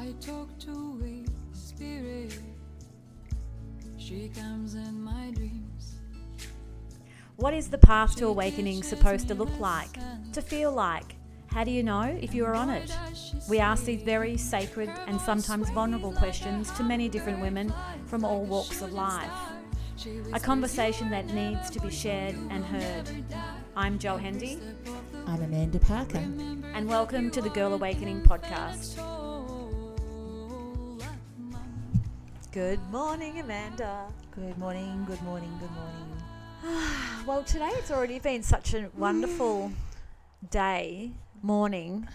I talk to a spirit. She comes in my dreams. What is the path to awakening supposed to look like? To feel like? How do you know if you are on it? We ask these very sacred and sometimes vulnerable questions to many different women from all walks of life. A conversation that needs to be shared and heard. I'm Jo Hendy. I'm Amanda Parker. And welcome to the Girl Awakening podcast. Good morning, Amanda. Good morning, good morning, good morning. Well, today it's already been such a wonderful morning.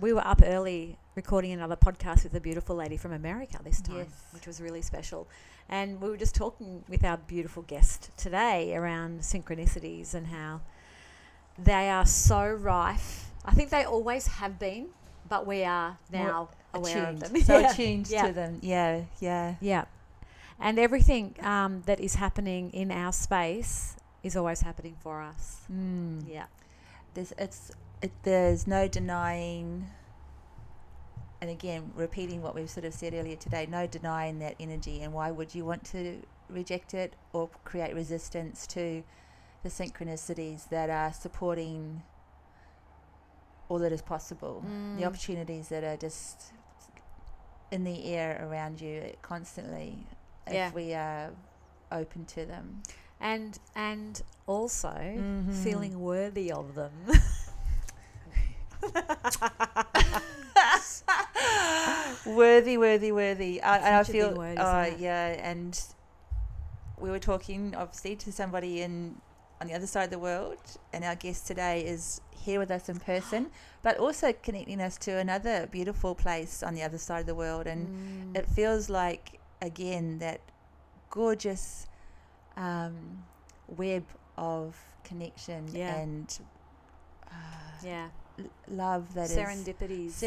We were up early recording another podcast with a beautiful lady from America this time, Yes. which was really special. And we were just talking with our beautiful guest today around synchronicities and how they are so rife. I think they always have been, but we are now aware of them. So attuned to them. Yeah. And everything that is happening in our space is always happening for us. Yeah. There's no denying, and again, repeating what we've sort of said earlier today, no denying that energy. And why would you want to reject it or create resistance to the synchronicities that are supporting all that is possible, the opportunities that are just in the air around you constantly, if we are open to them. And also feeling worthy of them. worthy. I feel big word, and we were talking obviously to somebody on the other side of the world, and our guest today is here with us in person, but also connecting us to another beautiful place on the other side of the world. And it feels like, again, that gorgeous web of connection and love that serendipities.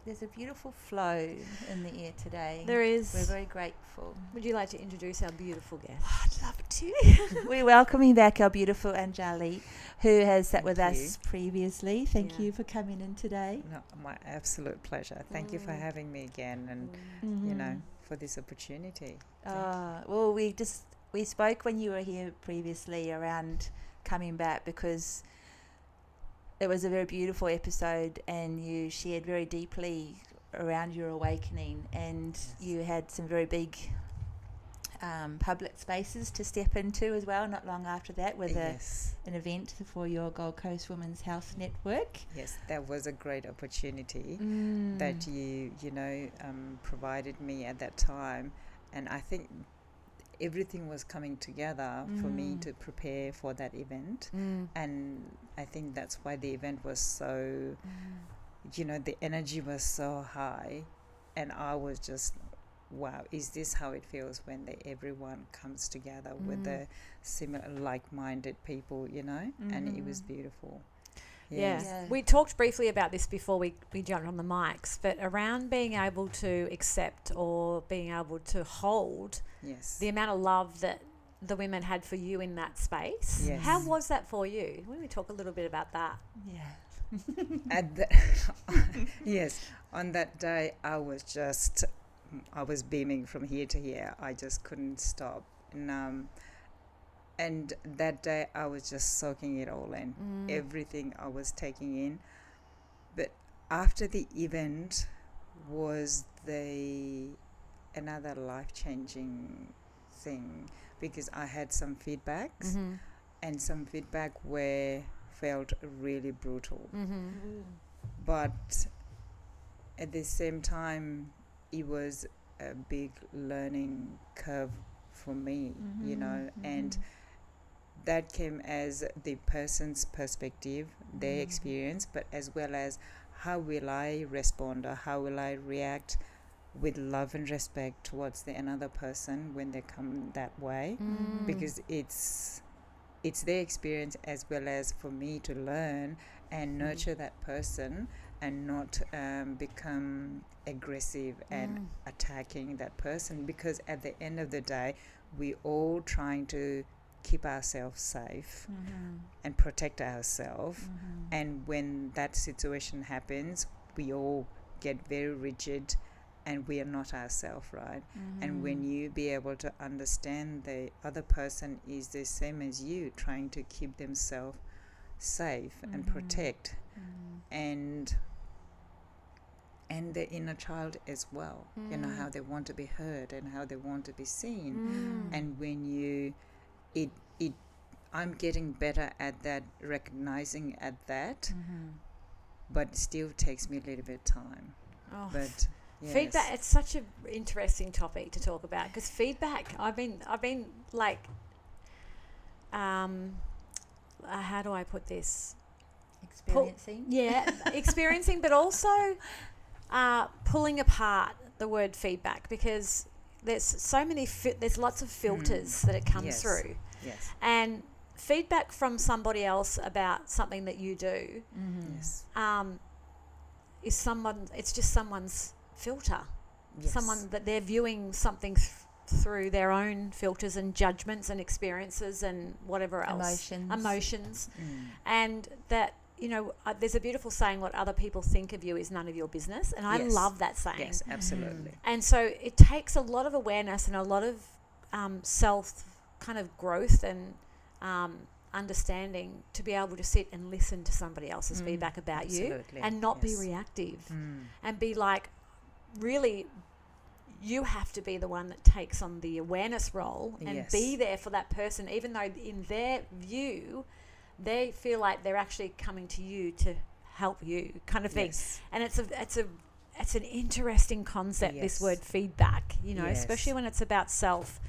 There's a beautiful flow in the air today. There is. We're very grateful. Would you like to introduce our beautiful guest? I'd love to. We're welcoming back our beautiful Anjali, who has sat with us previously. Thank you for coming in today. No, my absolute pleasure. Thank you for having me again, and for this opportunity. Well, we spoke when you were here previously around coming back, because it was a very beautiful episode, and you shared very deeply around your awakening, and you had some very big public spaces to step into as well not long after that, with an event for your Gold Coast Women's Health Network. Yes, that was a great opportunity that you provided me at that time, and I think everything was coming together for me to prepare for that event, and I think that's why the event was so, the energy was so high, and I was just, wow, is this how it feels when everyone comes together with the similar like-minded people, and it was beautiful. Yes. Yeah. We talked briefly about this before we jumped on the mics, but around being able to accept or being able to hold the amount of love that the women had for you in that space. Yes. How was that for you? Why don't we talk a little bit about that? Yeah. Yes, on that day I was beaming from here to here. I just couldn't stop. And that day I was just soaking it all in. Everything I was taking in. But after the event was another life-changing thing, because I had some feedbacks, and some feedback felt really brutal. But at the same time, it was a big learning curve for me, and that came as the person's perspective, their experience, but as well as how will I respond, or how will I react with love and respect towards another person when they come that way, because it's their experience as well as for me to learn and nurture that person, and not become aggressive and attacking that person, because at the end of the day we all trying to keep ourselves safe and protect ourselves, and when that situation happens we all get very rigid and we are not ourselves, right? And when you be able to understand the other person is the same as you, trying to keep themselves safe and protect, and the inner child as well, you know, how they want to be heard and how they want to be seen. And when you it I'm getting better at that, recognizing at that, but it still takes me a little bit of time. But yes. Feedback, it's such an interesting topic to talk about, because feedback, I've been like, how do I put this? Experiencing. Experiencing, but also pulling apart the word feedback, because there's so many, there's lots of filters that it comes through. Yes. And feedback from somebody else about something that you do Yes. is it's just someone's filter. Yes. Someone that they're viewing something through their own filters and judgments and experiences and whatever else. Emotions. And that, you know, there's a beautiful saying, what other people think of you is none of your business. And I love that saying. Yes, absolutely. And so it takes a lot of awareness and a lot of self kind of growth and understanding to be able to sit and listen to somebody else's feedback about you and not be reactive and be like, really, you have to be the one that takes on the awareness role and be there for that person, even though in their view they feel like they're actually coming to you to help you, kind of thing. And it's an interesting concept, this word feedback, you know, especially when it's about self.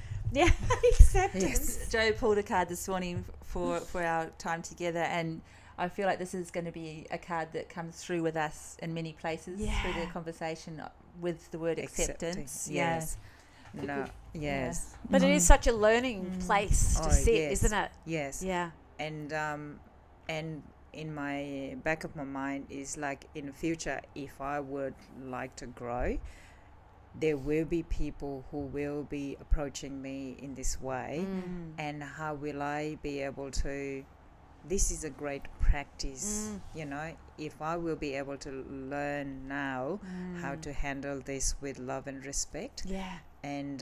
Acceptance. Joe pulled a card this morning for our time together, and I feel like this is going to be a card that comes through with us in many places through the conversation with the word acceptance. Yes. No. Yes. But it is such a learning place to sit, isn't it? Yes. Yeah. And in my back of my mind is like, in the future, if I would like to grow, there will be people who will be approaching me in this way, and how will I be able to, this is a great practice, you know, if I will be able to learn now how to handle this with love and respect, and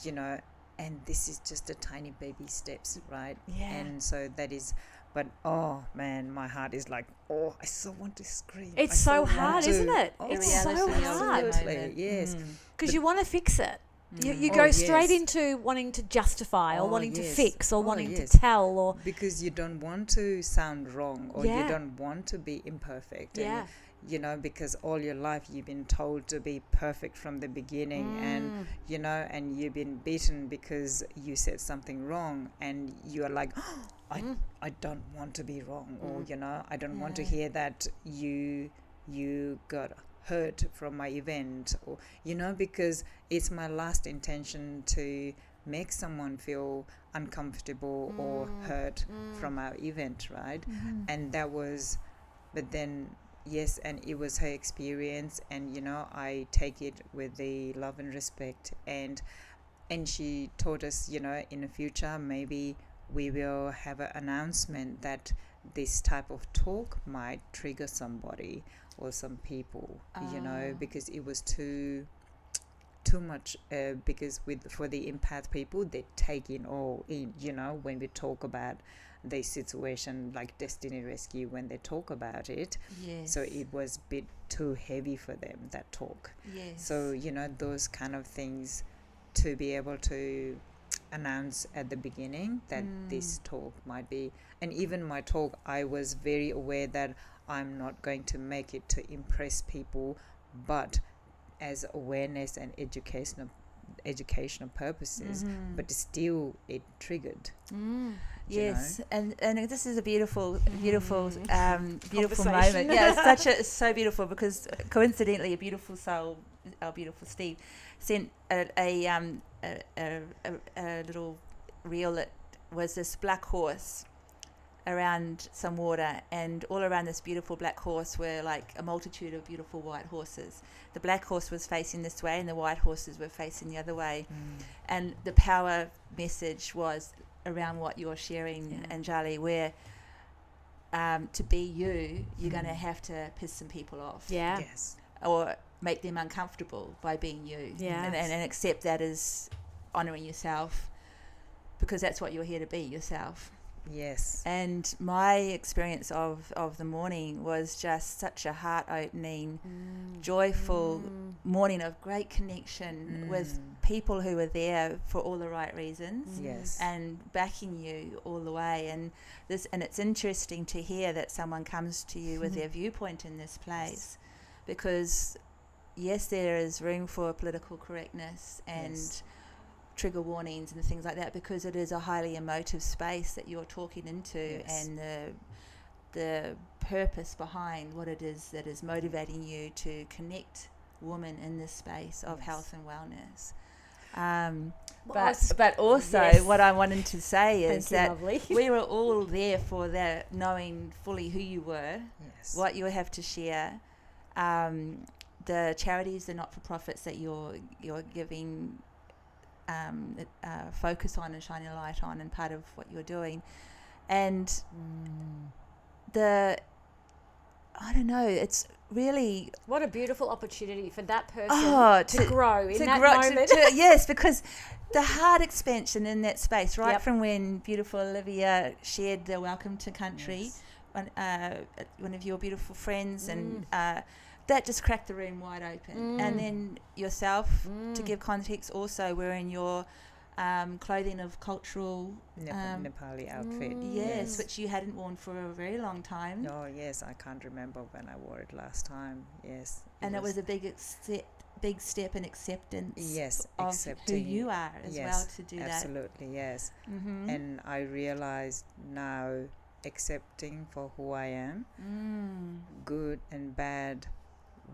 you know, and this is just a tiny baby steps, right? And so that is, but oh man, my heart is like, oh, I so want to scream. It's so hard, isn't it? It's so hard. Absolutely, yes. Because you want to fix it. You go straight into wanting to justify or wanting to fix or wanting to tell, or because you don't want to sound wrong, or you don't want to be imperfect. And, you know, because all your life you've been told to be perfect from the beginning, and you know, and you've been beaten because you said something wrong, and you are like, oh, I don't want to be wrong, or you know, I don't want to hear that you got hurt from my event, or you know, because it's my last intention to make someone feel uncomfortable or hurt from our event, right? And that was, but then yes, and it was her experience, and you know, I take it with the love and respect, and she taught us, you know, in the future maybe we will have an announcement that this type of talk might trigger somebody or some people, you know, because it was too much, because for the empath people, they take in all in, you know, when we talk about the situation like Destiny Rescue, when they talk about it, so it was a bit too heavy for them, that talk. So you know, those kind of things, to be able to announce at the beginning that this talk might be, and even my talk, I was very aware that I'm not going to make it to impress people, but as awareness and educational purposes, but still it triggered. Yes, and this is a beautiful moment. Yeah, it's so beautiful, because coincidentally, a beautiful soul, our beautiful Steve, sent a little reel that was this black horse around some water, and all around this beautiful black horse were like a multitude of beautiful white horses. The black horse was facing this way and the white horses were facing the other way, and the power message was around what you're sharing, Anjali, where to be you, you're going to have to piss some people off. Yeah. Yes. Or make them uncomfortable by being you. Yeah. And accept that as honouring yourself, because that's what you're here to be, yourself. Yes. And my experience of the morning was just such a heart-opening, joyful morning of great connection with people who were there for all the right reasons. Yes. And backing you all the way. And it's interesting to hear that someone comes to you with their viewpoint in this place, because yes, there is room for political correctness and trigger warnings and things like that, because it is a highly emotive space that you're talking into, and the purpose behind what it is that is motivating you to connect women in this space of health and wellness. But also what I wanted to say is that we were all there for that, knowing fully who you were, what you have to share, the charities, the not-for-profits that you're giving focus on and shining a light on, and part of what you're doing. And I don't know, it's really... What a beautiful opportunity for that person to grow in that moment. Yes, because the heart expansion in that space, right from when beautiful Olivia shared the Welcome to Country, one of your beautiful friends, and that just cracked the room wide open. And then yourself, to give context, also wearing your clothing of cultural Nepali outfit. Yes, which you hadn't worn for a very long time. Oh yes, I can't remember when I wore it last time. Yes, and it was a big step in acceptance. Yes, of accepting who you are as well, to do that. Absolutely, yes. And I realized now, accepting for who I am, good and bad,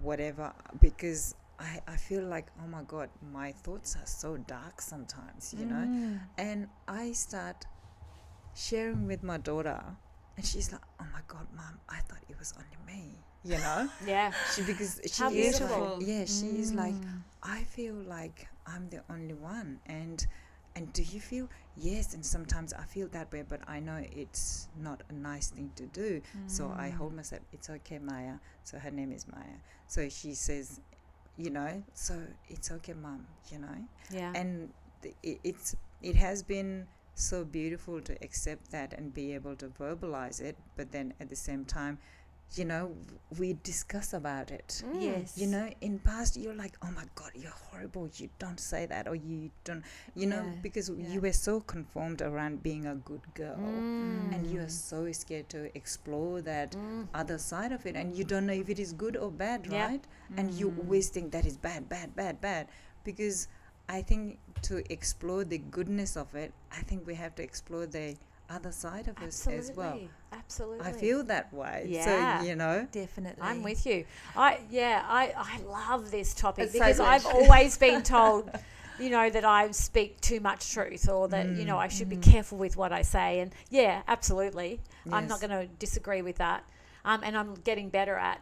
whatever, because I feel like, oh my God, my thoughts are so dark sometimes, you know, and I start sharing with my daughter, and she's like, oh my God, Mom, I thought it was only me, you know. Because she How is beautiful. like, she's like, I feel like I'm the only one, and do you feel? Yes, and sometimes I feel that way, but I know it's not a nice thing to do. So I hold myself, it's okay, Maya. So her name is Maya. So she says, you know, so it's okay, Mom, you know. Yeah. And it has been so beautiful to accept that and be able to verbalize it, but then at the same time, you know, we discuss about it. Yes. You know, in past you're like, oh my God, you're horrible, you don't say that, or you don't, you know, because you were so conformed around being a good girl, and you are so scared to explore that other side of it, and you don't know if it is good or bad, right? And you always think that is bad, because I think to explore the goodness of it, I think we have to explore the other side of us as well. Absolutely. I feel that way. Yeah. So, you know. Definitely. I'm with you. I love this topic, It's because so good. I've always been told, you know, that I speak too much truth, or that, you know, I should be careful with what I say. And yeah, absolutely. I'm not going to disagree with that. And I'm getting better at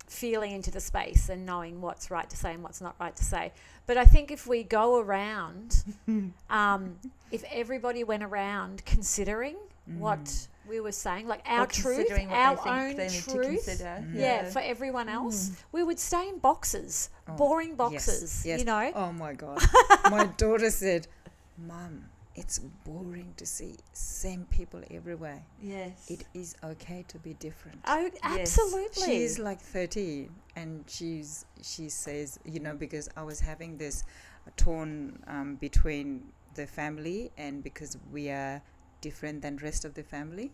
feeling into the space and knowing what's right to say and what's not right to say. But I think if we go around, if everybody went around considering what we were saying, like our truth, our own truth, for everyone else, we would stay in boxes, boring boxes, yes. you know. Oh my God. My daughter said, Mom, it's boring to see same people everywhere. Yes. It is okay to be different. Oh, absolutely. She's like 13, and she says, you know, because I was having this torn between the family, and because we are different than rest of the family,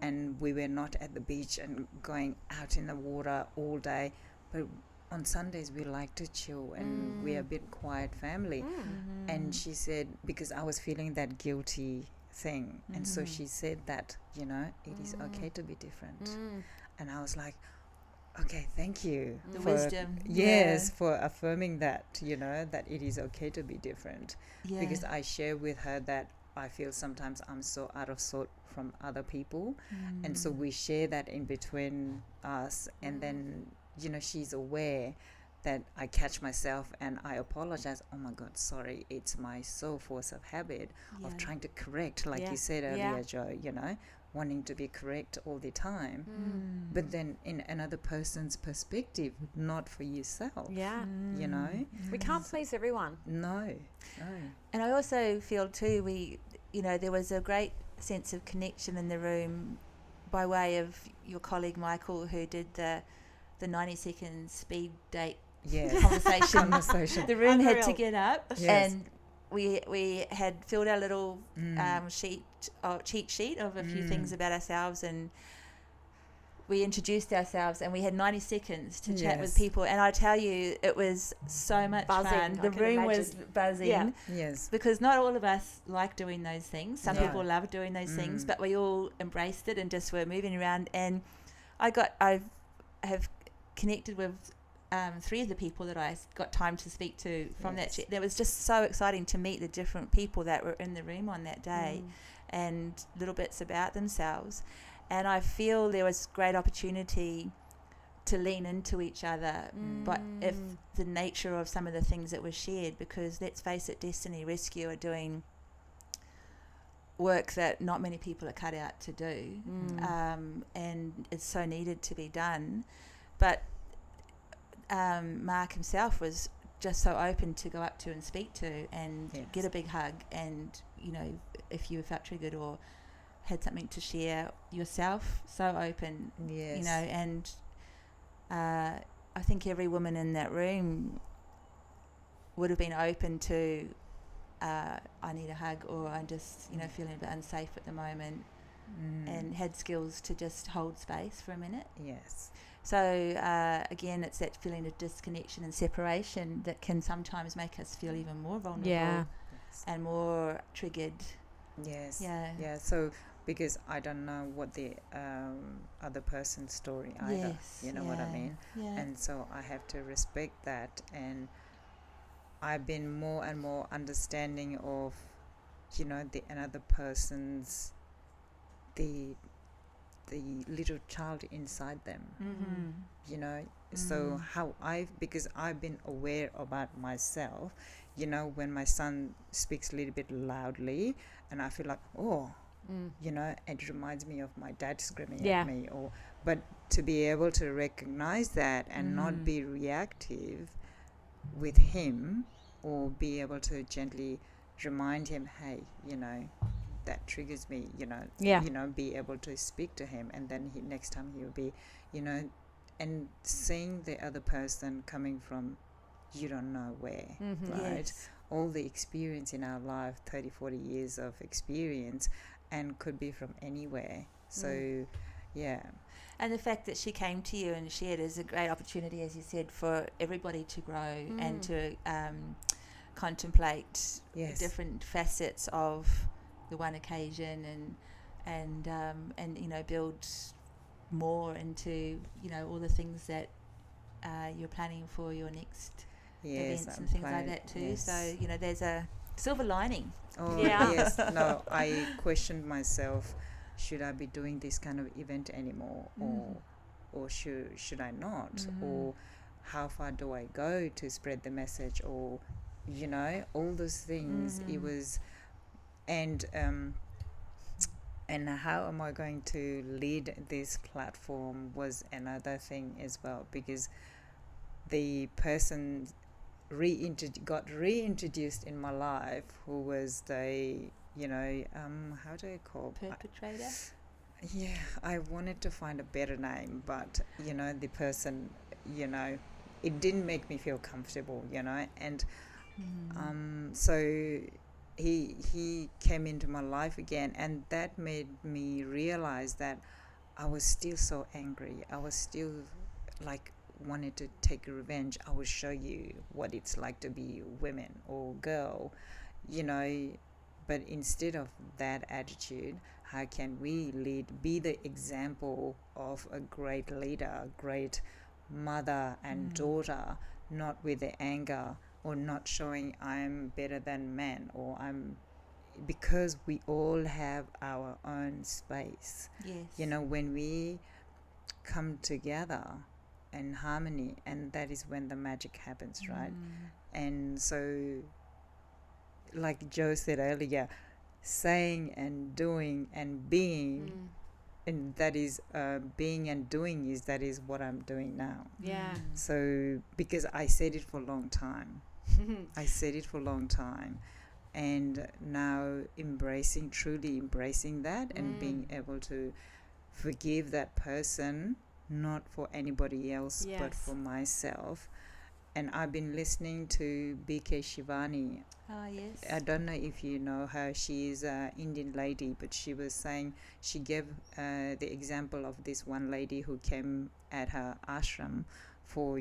and we were not at the beach and going out in the water all day, but on Sundays we like to chill, and we're a bit quiet family. And she said, because I was feeling that guilty thing, and so she said that, you know, it is okay to be different. And I was like, okay, thank you. The wisdom. Yes, for affirming that, you know, that it is okay to be different. Yeah. Because I share with her that I feel sometimes I'm so out of sort from other people. And so we share that in between us. And then, you know, she's aware that I catch myself and I apologize. Oh my God, sorry. It's my so force of habit of trying to correct, like you said earlier, Joe, you know, wanting to be correct all the time, but then in another person's perspective, not for yourself. Yeah. You know? We can't please everyone. No. And I also feel too, there was a great sense of connection in the room by way of your colleague Michael, who did the 90-second speed date Yes. conversation. The room had to Unreal. get up, Yes. and we had filled our little cheat sheet of a few things about ourselves, and we introduced ourselves, and we had 90 seconds to chat with Yes. people. And I tell you, it was so much Buzzing, fun. I The can room was imagine. buzzing. Yeah. Yes. Because not all of us like doing those things. Some No. people love doing those things, but we all embraced it and just were moving around. And I have connected with 3 of the people that I got time to speak to from that Yes. chat. It was just so exciting to meet the different people that were in the room on that day and little bits about themselves. And I feel there was great opportunity to lean into each other, but if the nature of some of the things that were shared, because let's face it, Destiny Rescue are doing work that not many people are cut out to do, and it's so needed to be done. But Mark himself was just so open to go up to and speak to and Yes. get a big hug, and if you felt triggered or had something to share yourself, so open. Yes. And I think every woman in that room would have been open to I need a hug, or I'm just feeling a bit unsafe at the moment, and had skills to just hold space for a minute. Yes. So again, it's that feeling of disconnection and separation that can sometimes make us feel even more vulnerable Yeah. Yes. and more triggered. Yes. Yeah. Yeah. So because I don't know what the other person's story either. Yes, You know what I yeah, mean? yeah. And so I have to respect that, and I've been more and more understanding of, the another person's the little child inside them. So how because I've been aware about myself, when my son speaks a little bit loudly, and I feel like, it reminds me of my dad screaming Yeah. at me, but to be able to recognize that and not be reactive with him, or be able to gently remind him, hey, that triggers me, Yeah. be able to speak to him, and then next time he'll be, and seeing the other person coming from you don't know where, right? Yes. All the experience in our life, 30, 40 years of experience, and could be from anywhere. So, yeah. And the fact that she came to you and shared is a great opportunity, as you said, for everybody to grow and to contemplate Yes. different facets of the one occasion, and build more into all the things that you're planning for your next Yes, events I'm and things like planning- that too. yes. So there's a silver lining. Oh, Yeah. yes. No, I questioned myself, should I be doing this kind of event anymore, or should I not, or how far do I go to spread the message, or all those things. It was, and how am I going to lead this platform was another thing as well, because the person got reintroduced in my life, who was the how do I call Perpetrator. yeah, I wanted to find a better name, but the person, it didn't make me feel comfortable, and so he came into my life again, and that made me realize that I was still so angry. I was still wanted to take revenge. I will show you what it's like to be women or girl, but instead of that attitude, how can we be the example of a great leader, great mother and daughter, not with the anger, or not showing I'm better than men, or because we all have our own space. Yes. When we come together in harmony, and that is when the magic happens, right? And so, like Joe said earlier, saying and doing and being that is being and doing is that is what I'm doing now. Yeah. So because I said it for a long time. I said it for a long time, and now truly embracing that, and being able to forgive that person, not for anybody else but for myself. And I've been listening to BK Shivani. Oh, yes. I don't know if you know her. She is an Indian lady, but she was saying, she gave the example of this one lady who came at her ashram for,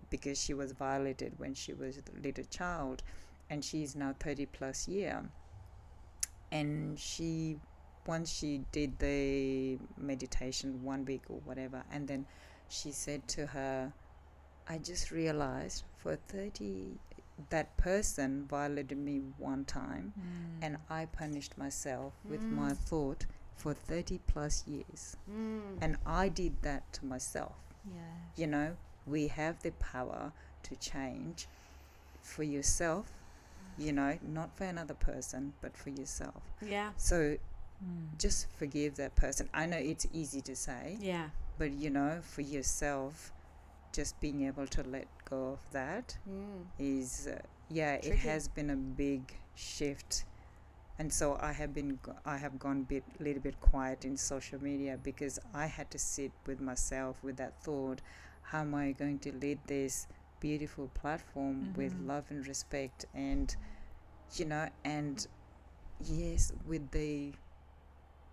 because she was violated when she was a little child, and she's now 30 plus year. And once she did the meditation 1 week or whatever, and then she said to her, I just realized that person violated me one time, and I punished myself with my thought for 30 plus years. And I did that to myself. Yeah. We have the power to change for yourself, not for another person, but for yourself. Yeah. So just forgive that person. I know it's easy to say, Yeah. but for yourself, just being able to let go of that is it has been a big shift. And so I have gone little bit quiet in social media, because I had to sit with myself with that thought, how am I going to lead this beautiful platform with love and respect, and and yes, with the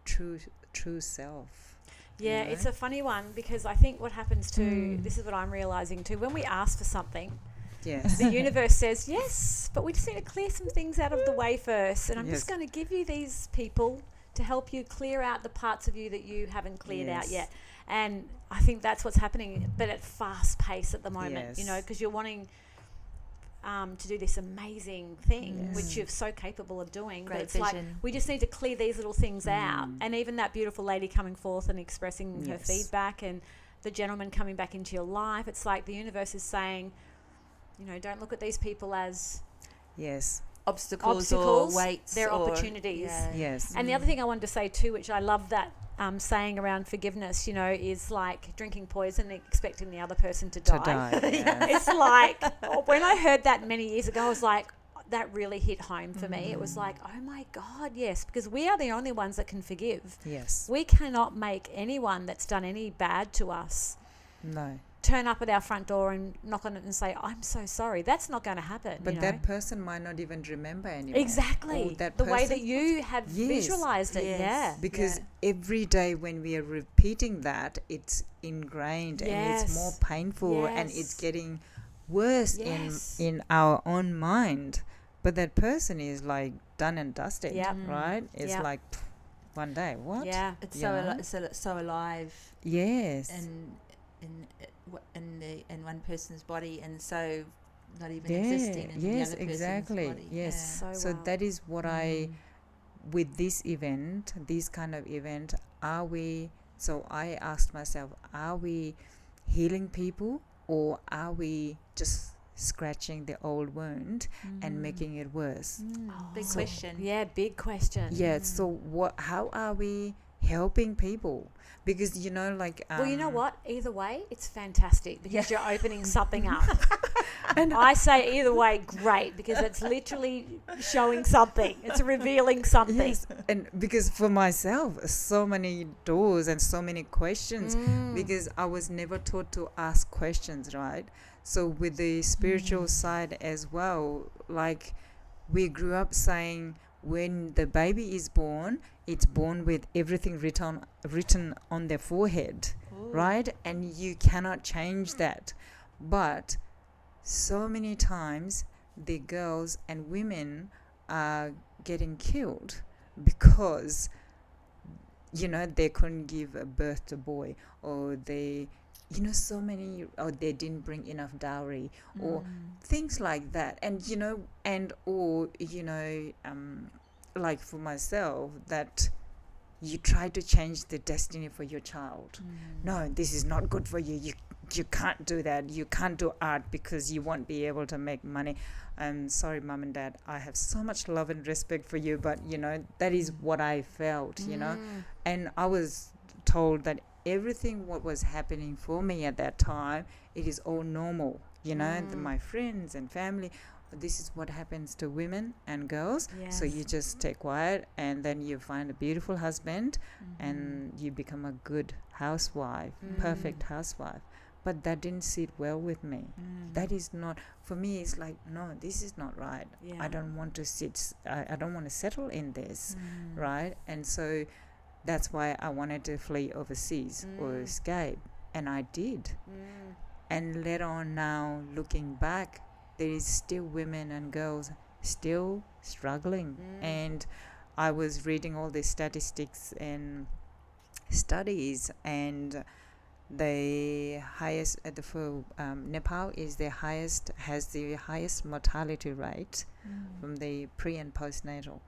true self. Yeah, it's a funny one, because I think what happens too, this is what I'm realising too, when we ask for something, Yes. the universe says, yes, but we just need to clear some things out of the way first. And I'm Yes. just going to give you these people to help you clear out the parts of you that you haven't cleared out Yes. yet. And I think that's what's happening, but at fast pace at the moment, Yes. because you're wanting to do this amazing thing, Yes. which you're so capable of doing. Great but it's like, vision. we just need to clear these little things out. And even that beautiful lady coming forth and expressing her Yes. feedback, and the gentleman coming back into your life, it's like the universe is saying, don't look at these people as Yes. Obstacles obstacles, or weights. they're or, opportunities. Yeah. Yes. And the other thing I wanted to say too, which I love that saying around forgiveness, is like drinking poison and expecting the other person to die. Yes. It's like, when I heard that many years ago, I was like, that really hit home for me. It was like, oh my God, yes, because we are the only ones that can forgive. Yes. We cannot make anyone that's done any bad to us No. turn up at our front door and knock on it and say, I'm so sorry. That's not going to happen. But that person might not even remember anymore. Exactly. Or that the way person- that you have Yes. visualized it. Yes. Yeah. Because every day when we are repeating that, it's ingrained and it's Yes. more painful, and it's Yes. getting worse Yes. in our own mind. But that person is like done and dusted, Yep. right? It's Yep. like one day. What? Yeah. It's You so know? so alive Yes. in one person's body, and so not even Yeah, existing in the yes, other person's exactly. body. Yes. So So wild. that is what with this event, this kind of event, I asked myself, are we healing people, or are we just scratching the old wound and making it worse? Big So- question. Yeah, big question. Yeah. So how are we helping people? Because Well, you know what? Either way, it's fantastic, because you're opening something up. And I say either way, great, because it's literally showing something. It's revealing something. Yes, and because for myself, so many doors and so many questions, because I was never taught to ask questions, right? So with the spiritual side as well, like we grew up saying, when the baby is born, it's born with everything written on their forehead, right? And you cannot change that. But so many times the girls and women are getting killed because they couldn't give a birth to a boy, or they so many, or they didn't bring enough dowry, or things like that. And like for myself, that you try to change the destiny for your child. No, this is not good for you. You you can't do that. You can't do art because you won't be able to make money. I'm sorry, mom and dad. I have so much love and respect for you, but that is what I felt. And I was told that everything what was happening for me at that time, it is all normal. My friends and family, this is what happens to women and girls. So you just stay quiet, and then you find a beautiful husband, and you become a good housewife, perfect housewife. But that didn't sit well with me. That is not, for me, it's like, no, this is not right. I don't want to I don't want to settle in this, right? And so that's why I wanted to flee overseas or escape, and I did. And later on now, looking back, there is still women and girls still struggling. And I was reading all the statistics and studies, and the highest for Nepal has the highest mortality rate from the pre and postnatal.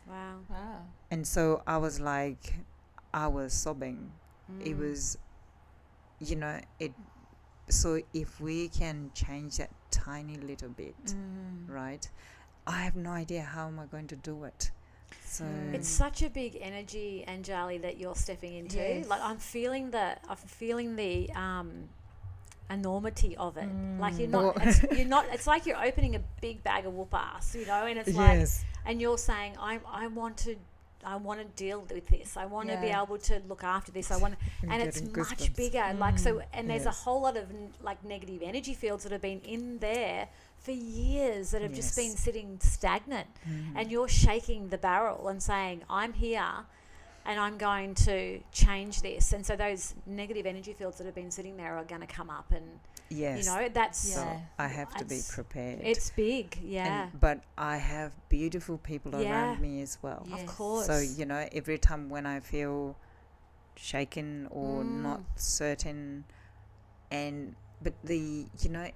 Wow. And so I was sobbing. It was, it. So if we can change that tiny little bit, right? I have no idea how am I going to do it. So it's such a big energy, Anjali, that you're stepping into. Yes. Like I'm feeling the enormity of it. Like you're not. It's like you're opening a big bag of whoop ass, and it's like, and you're saying, I want to deal with this. I want to be able to look after this. And it's much bigger. Like so, and there's a whole lot of negative energy fields that have been in there for years that have just been sitting stagnant. And you're shaking the barrel and saying, I'm here and I'm going to change this. And so those negative energy fields that have been sitting there are going to come up, and that's so I have to be prepared. It's big, but I have beautiful people around me as well. Of course. So every time when I feel shaken or not certain, but the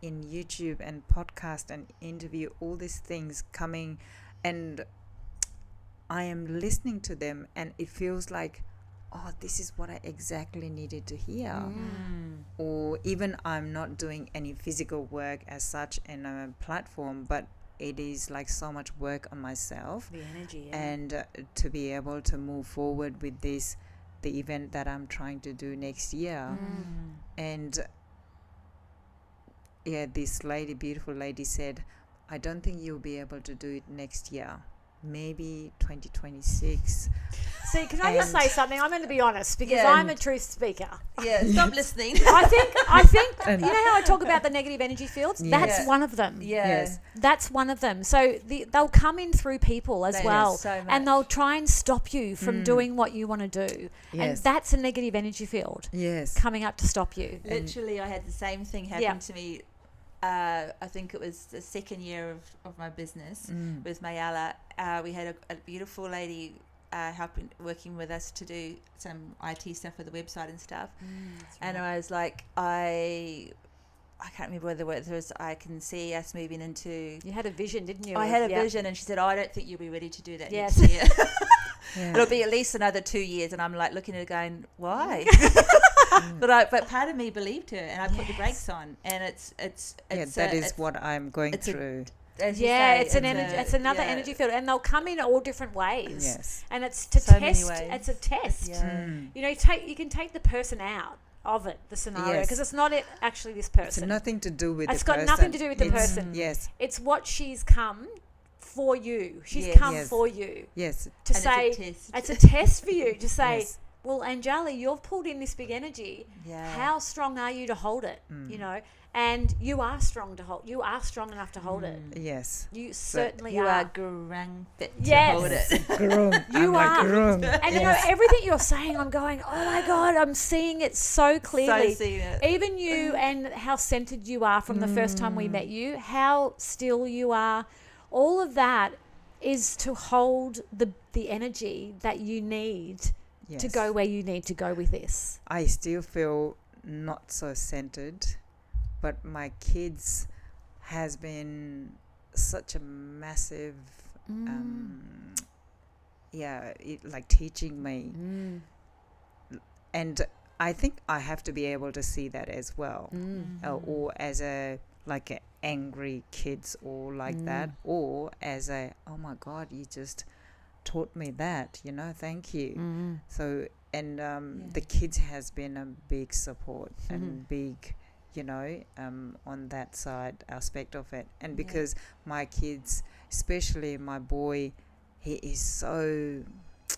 in YouTube and podcast and interview, all these things coming, and I am listening to them, and it feels like, oh, this is what I exactly needed to hear. Or even I'm not doing any physical work as such in a platform, but it is like so much work on myself. The energy, and to be able to move forward with the event that I'm trying to do next year. And this beautiful lady said, I don't think you'll be able to do it next year. Maybe 2026. See, can I just say something? I'm going to be honest, because I'm a truth speaker. Yeah, stop listening. I think you know how I talk about the negative energy fields? That's one of them. Yes. That's one of them. So they'll come in through people as well, so and they'll try and stop you from doing what you want to do. And that's a negative energy field coming up to stop you. Literally, I had the same thing happen to me. I think it was the second year of my business with Mayala. We had a beautiful lady working with us to do some IT stuff for the website and stuff. And I was like, I can't remember whether it was I can see us moving into... You had a vision, didn't you? I had a vision, and she said, I don't think you'll be ready to do that Yes. next year. It'll be at least another 2 years. And I'm like looking at her going, why? But part of me believed her, and I put the brakes on, and that is what I'm going through. It's another energy field, and they'll come in all different ways. Yes, and it's to so test. Many ways. It's a test. Yeah. You can take the person out of it, the scenario, because it's not actually this person. It's nothing to do with. It's the got person. nothing to do with the person. Yes, it's what she's come for you. She's come for you. Yes, to say it's a test for you to say. Well, Anjali, you've pulled in this big energy. Yeah. How strong are you to hold it? And you are strong to hold. You are strong enough to hold it. Yes. You certainly you are. Grung fit to hold it. You are. And everything you're saying, I'm going, oh my God, I'm seeing it so clearly. So seeing it. Even you, and how centered you are from the first time we met you, how still you are. All of that is to hold the energy that you need to go where you need to go with this. I still feel not so centered, but my kids has been such a massive, like teaching me. And I think I have to be able to see that as well, or as a like a angry kids or like that, or as a, oh my God, you just taught me that, thank you. So and the kids has been a big support and big, on that side aspect of it. And because my kids, especially my boy, he is so,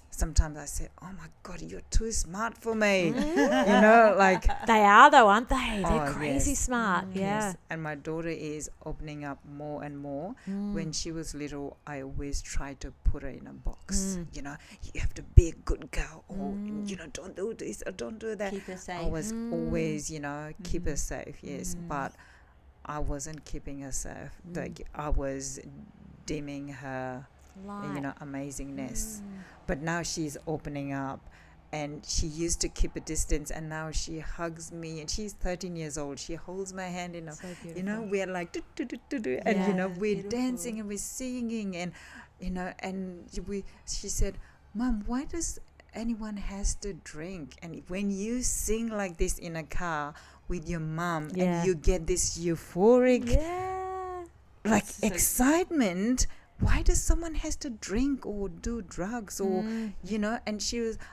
sometimes I say, oh my God, you're too smart for me. Like They are though, aren't they? They're Oh, crazy yes. smart. Yeah. yes. And my daughter is opening up more and more. When she was little, I always tried to put her in a box. You have to be a good girl, or don't do this or don't do that. Keep her safe. I was always, keep her safe, yes. But I wasn't keeping her safe. Like I was dimming her, Light. amazingness. But now she's opening up, and she used to keep a distance, and now she hugs me, and she's 13 years old. She holds my hand in a, So beautiful. we're like do, do, do, do, do, and Yeah. we're Beautiful. dancing and we're singing, and and she said, Mom, why does anyone has to drink? And when you sing like this in a car with your mom, Yeah. and you get this euphoric Yeah. like So- excitement, why does someone has to drink or do drugs or and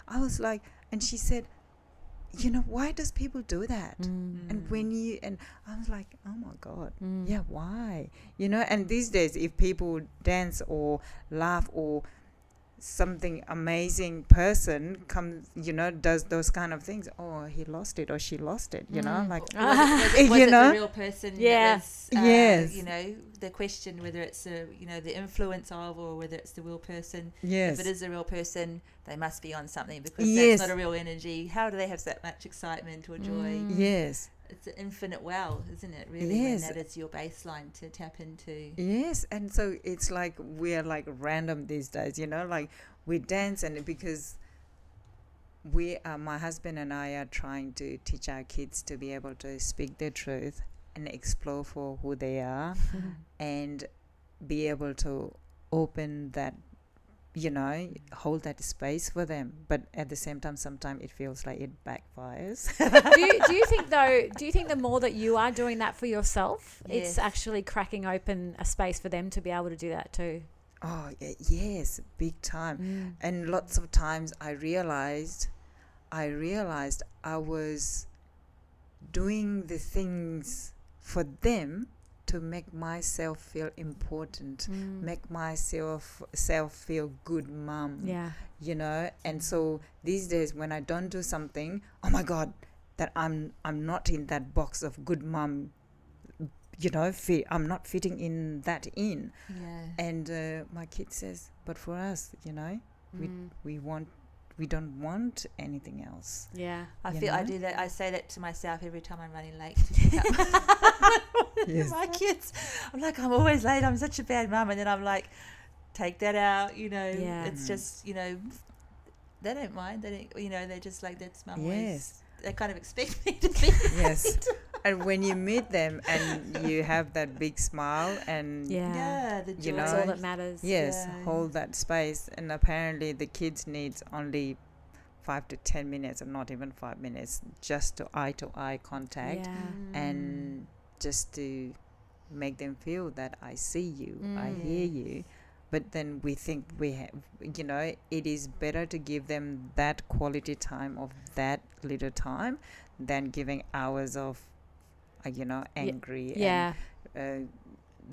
I was like, and she said, why does people do that? And when and I was like, oh my God, yeah, why? And these days, if people dance or laugh or something amazing person comes, does those kind of things, oh, he lost it or she lost it, like Was it You the know? real person? Yeah. That was, Yes. The question whether it's the influence of, or whether it's the real person. yes, If it is the real person, they must be on something, because Yes. that's not a real energy. How do they have that much excitement or joy? yes. It's an infinite well, isn't it? Really, Yes. when that is your baseline to tap into. Yes, and so it's like we're like random these days, like we dance, and because we are, my husband and I are trying to teach our kids to be able to speak their truth and explore for who they are, and be able to open that, hold that space for them. But at the same time, sometimes it feels like it backfires. do you think though? Do you think the more that you are doing that for yourself, it's Yes. actually cracking open a space for them to be able to do that too? Oh, yes, big time. And lots of times I realized I was doing the things for them to make myself feel important, make myself feel good mum, Yeah. and so these days when I don't do something, oh my God, that I'm not in that box of good mum, I'm not fitting in that in. Yeah. And my kid says, but for us, we don't want anything else. Yeah. I You feel I know? do that. I say that to myself every time I'm running late to pick up Yes. my kids. I'm like, I'm always late. I'm such a bad mum. And then I'm like, take that out. Yeah. It's just, they don't mind. They don't, they're just like, that's mum. Yes. They kind of expect me to be. Yes. And when you meet them and you have that big smile and Yeah. Yeah, the joy. You That's know, all that matters. yes, Yeah. hold that space. And apparently the kids needs only 5 to 10 minutes, or not even 5 minutes, just to eye contact, Yeah. and just to make them feel that I see you, I hear you. But then we think we have, it is better to give them that quality time of that little time than giving hours of, angry Yeah. and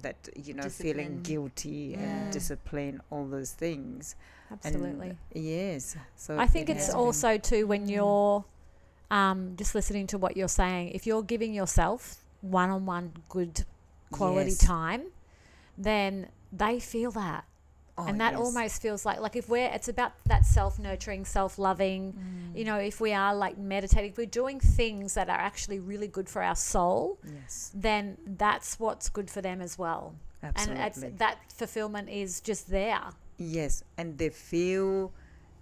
that, feeling Discipline. guilty Yeah. and discipline, all those things. Absolutely. And yes. So I think it it's has also too when you're just listening to what you're saying, if you're giving yourself one-on-one good quality Yes. time, then they feel that. Oh, And that yes. almost feels like if it's about that self-nurturing, self-loving, if we are like meditating, if we're doing things that are actually really good for our soul, Yes. then that's what's good for them as well. Absolutely. And that fulfillment is just there. Yes, and they feel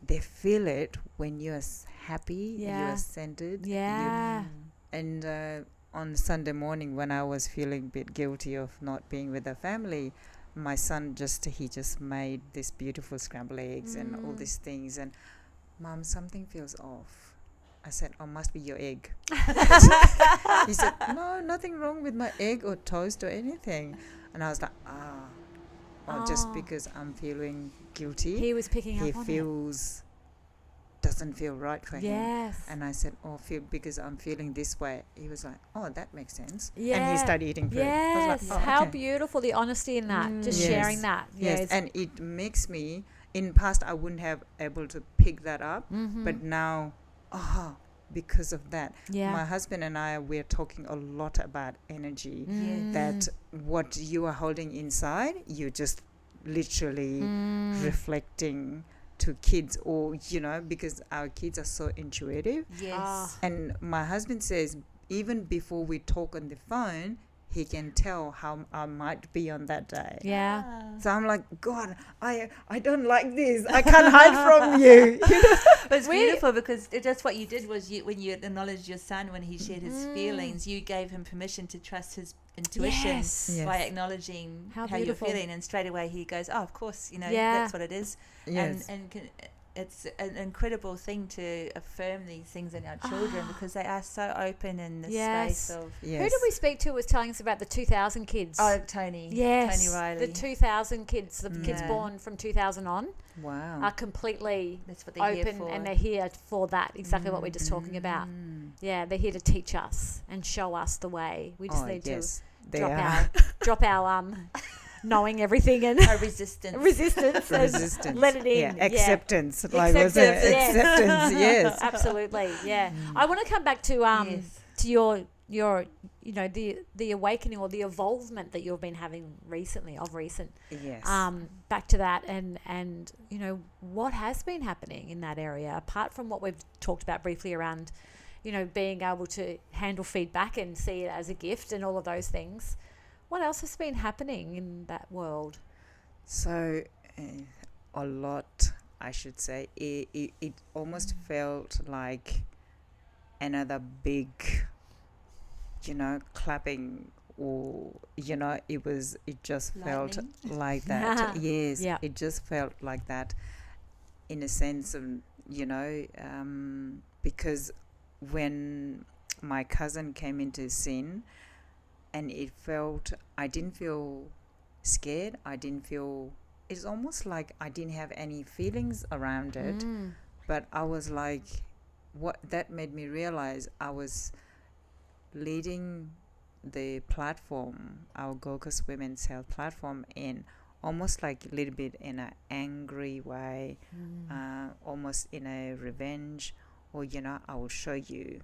it when you're happy, Yeah. you're centered. Yeah. And on Sunday morning, when I was feeling a bit guilty of not being with the family, my son he just made this beautiful scrambled eggs and all these things. And Mom, something feels off. I said, oh, must be your egg. He said, no, nothing wrong with my egg or toast or anything. And I was like, just because I'm feeling guilty, He was picking he up on feels doesn't feel right for it. him. Yes. And I said, because I'm feeling this way. He was like, oh, that makes sense. Yeah. And he started eating food. I Yes. was like, How okay. beautiful the honesty in that. Just Yes. sharing that. Yes, and it makes me, in past I wouldn't have able to pick that up, but now, because of that, my husband and I, we're talking a lot about energy, that what you are holding inside, you just literally reflecting to kids, or because our kids are so intuitive. Yes. And my husband says, even before we talk on the phone, he can tell how I might be on that day. Yeah. So I'm like, God, I don't like this. I can't hide from you. But it's beautiful because just what you did was when you acknowledged your son, when he shared his feelings, you gave him permission to trust his intuition by acknowledging how you're feeling. And straight away he goes, oh, of course, that's what it is. Yes. And it's an incredible thing to affirm these things in our children because they are so open in the space of... Yes. Who did we speak to was telling us about the 2000 kids? Oh, Tony. Yes. Tony Riley. The 2000 kids, the kids born from 2000 on, Wow. are completely That's what they're here open, for. and they're here for that, exactly what we're just talking about. Yeah, they're here to teach us and show us the way. We just need to drop our knowing everything and resistance. resistance. Let it in. Yeah, acceptance. Acceptance, yes. Acceptance, yes. Absolutely, yeah. I want to come back to to your the awakening or the evolvement that you've been having recently. Yes. Back to that and what has been happening in that area apart from what we've talked about briefly around being able to handle feedback and see it as a gift and all of those things. What else has been happening in that world? So, a lot, I should say. It almost felt like another big, clapping, or, it just felt like that. Yes, it just felt like that in a sense of, because when my cousin came into scene, and I didn't feel scared. It's almost like I didn't have any feelings around it. But I was like, what that made me realize I was leading the platform, our Gokus Women's Health platform, in almost like a little bit in an angry way, almost in a revenge, or, I will show you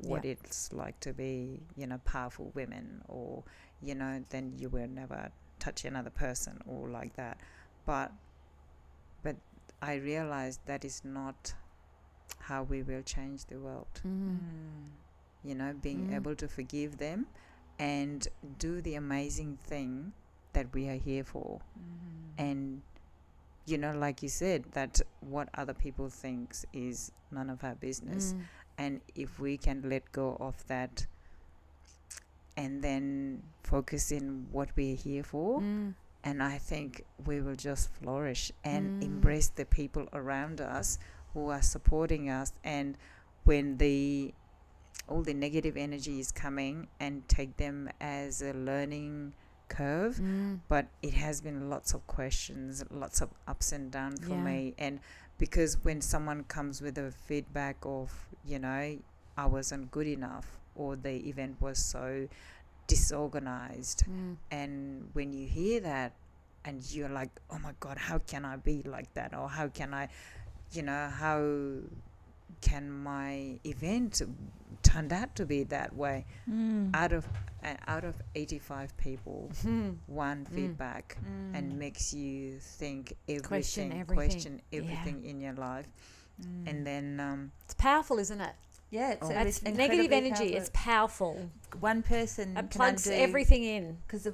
what it's like to be, powerful women, or, then you will never touch another person or like that. But I realized that is not how we will change the world. Being able to forgive them and do the amazing thing that we are here for. And, like you said, that what other people think is none of our business. And if we can let go of that and then focus in what we're here for, and I think we will just flourish and embrace the people around us who are supporting us. And when all the negative energy is coming, and take them as a learning curve. But it has been lots of questions, lots of ups and downs for me. And because when someone comes with a feedback of, I wasn't good enough, or the event was so disorganized, and when you hear that and you're like, oh my God, how can I be like that? Or how can I, how can my event turned out to be that way? Out of 85 people, one feedback, and makes you think question everything in your life. And then it's powerful, isn't it? Yeah, it's negative energy. Powerful. It's powerful. One person it plugs everything in. Because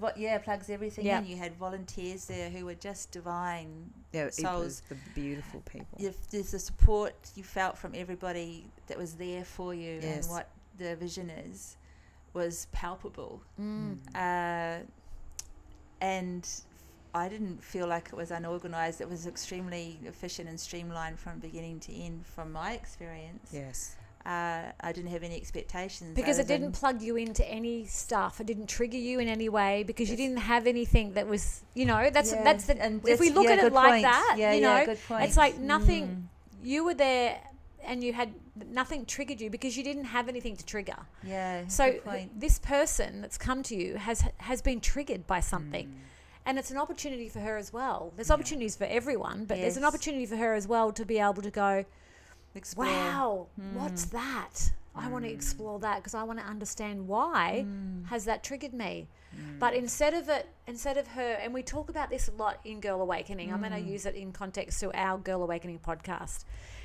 plugs everything in. You had volunteers there who were just divine souls. It was the beautiful people. There's the support you felt from everybody that was there for you, and what the vision is was palpable. And I didn't feel like it was unorganized. It was extremely efficient and streamlined from beginning to end, from my experience. Yes. I didn't have any expectations. Because it other didn't than- plug you into any stuff. It didn't trigger you in any way because you didn't have anything that was, that's the, and if we that's- look at it good like point. that, good point. it's like nothing, you were there and you had, nothing triggered you because you didn't have anything to trigger. Yeah, So good point. this person that's come to you has been triggered by something. And it's an opportunity for her as well. There's opportunities for everyone, but there's an Yes. opportunity for her as well to be able to go, Explore. wow, what's that? I want to explore that because I want to understand why has that triggered me. But instead of her, and we talk about this a lot in Girl Awakening, I'm going to use it in context to our Girl Awakening podcast,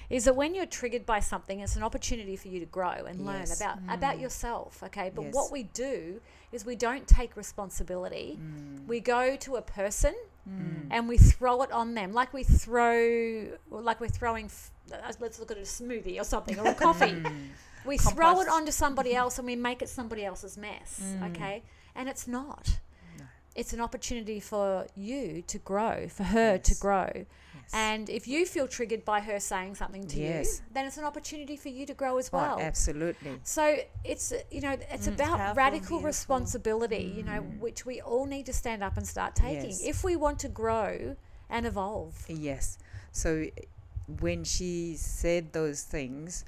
is that when you're triggered by something, it's an opportunity for you to grow and learn Yes. about yourself, okay? But Yes. what we do is we don't take responsibility. We go to a person and we throw it on them, like we're throwing, let's look at a smoothie or something, or a coffee. We throw it onto somebody else and we make it somebody else's mess, okay? And it's not. It's an opportunity for you to grow, for her to grow. Yes. And if you feel triggered by her saying something to you, Yes. then it's an opportunity for you to grow as Oh, well. absolutely. So it's, it's about powerful, radical beautiful. responsibility, which we all need to stand up and start taking Yes. if we want to grow and evolve. Yes. So when she said those things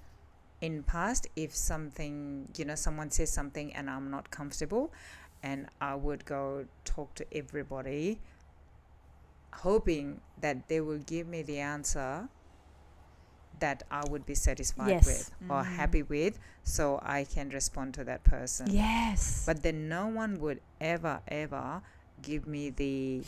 in past, if something, someone says something and I'm not comfortable, and I would go talk to everybody, hoping that they will give me the answer that I would be satisfied Yes. with or happy with, so I can respond to that person. Yes. But then no one would ever give me the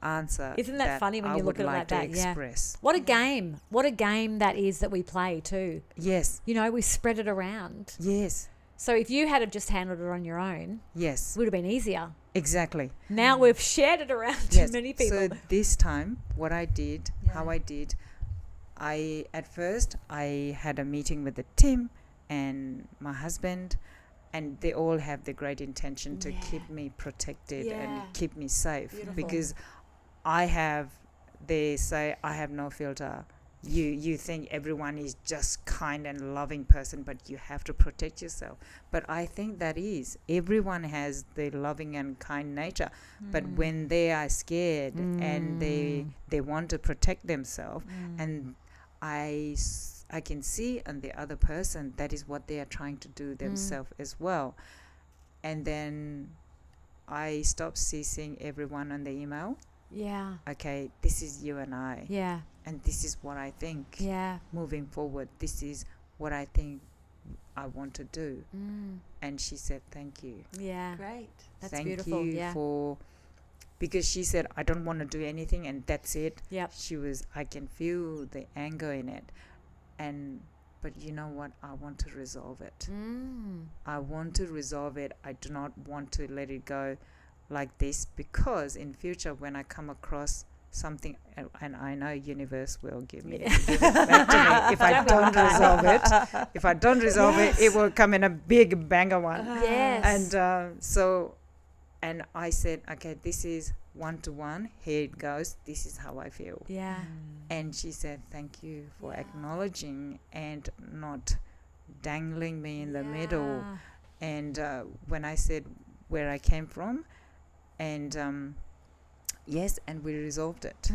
answer. Isn't that funny when I you look would at it like like to that? Yeah. express. What a game. What a game that is that we play too. Yes. We spread it around. Yes. So if you had have just handled it on your own, Yes. it would have been easier. Exactly. Now we've shared it around to Yes. many people. So this time, what I did, how Yeah. I did, at first I had a meeting with the team and my husband, and they all have the great intention to keep me protected Yeah. and keep me safe. Beautiful. Because they say I have no filter. You think everyone is just kind and loving person, but you have to protect yourself. But I think that is, everyone has the loving and kind nature, but when they are scared and they want to protect themselves, and I can see on the other person that is what they are trying to do themselves as well. And then I stopped ceasing everyone on the email. Yeah. Okay, this is you and I, Yeah. and this is what I think. Yeah. Moving forward, this is what I think I want to do. And she said, thank you. Yeah. Great. That's Thank beautiful. you Yeah. because she said, I don't want to do anything, and that's it. Yep. I can feel the anger in it. But you know what? I want to resolve it. I want to resolve it. I do not want to let it go like this, because in future when I come across something, and I know universe will give it back to me if I don't resolve it. If I don't resolve it, it will come in a big banger one. Yes. And I said, okay, this is 1-to-1. Here it goes. This is how I feel. Yeah. And she said, thank you for acknowledging and not dangling me in the middle. And when I said where I came from, and yes, and we resolved it.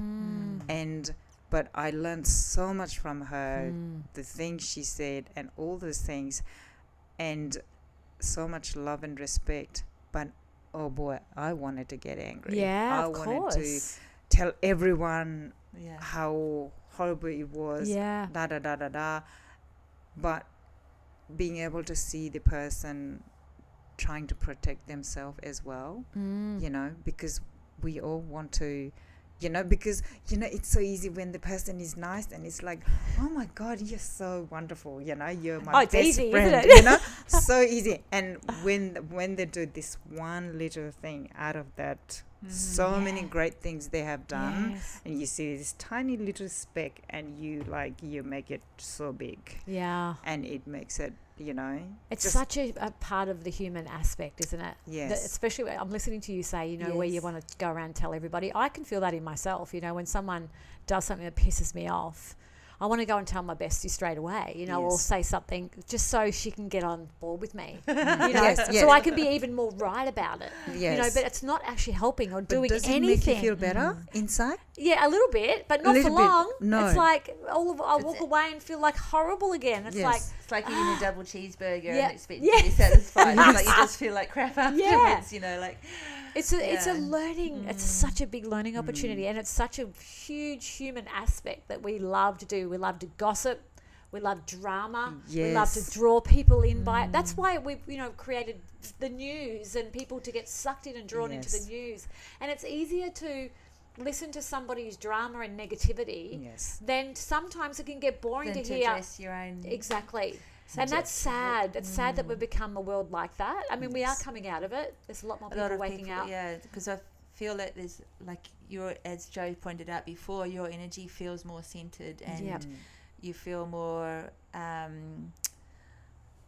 But I learned so much from her, the things she said and all those things, and so much love and respect. But oh boy, I wanted to get angry. Yeah, I of wanted course. to tell everyone Yeah. how horrible it was. Yeah. Da da da da da. But being able to see the person trying to protect themselves as well, because we all want to, because it's so easy when the person is nice and it's like, oh my God, you're so wonderful, you're my it's best easy, friend, isn't it? so easy. And when they do this one little thing out of that, so many great things they have done, Yes. and you see this tiny little speck, and you make it so big, Yeah. and it makes it, It's just- such a part of the human aspect, isn't it? Yes. Especially when I'm listening to you say, where you Yes. want to go around and tell everybody. I can feel that in myself, when someone does something that pisses me off, I want to go and tell my bestie straight away, you know, or Yes. say something just so she can get on board with me, you know, Yes, yes. so I can be even more right about it, you know, Yes. but it's not actually helping or But doing does it anything. make you feel better inside? Yeah, a little bit, but not for little bit, long. no. It's like I'll It's walk a- away and feel like horrible again. It's Yes. like, It's like eating a double cheeseburger Yeah. and expecting Yes. to be satisfied. It's like you just feel like crap afterwards, you know, like... it's a Yeah. learning. It's such a big learning opportunity, and it's such a huge human aspect that we love to do. We love to gossip. We love drama. We love to Yes. draw people in by it. That's why we've, you know, created the news and people to get sucked in and drawn into Yes. the news. And it's easier to listen to somebody's drama and negativity. Yes. Then sometimes it can get boring Than to to hear. address your own... Exactly. And that's sad. It's sad that we've become a world like that. I mean, we are Yes. coming out of it. There's a lot more A lot people of waking people, up. yeah, because I feel that there's like as Joe pointed out before, your energy feels more centered and Yep. you feel more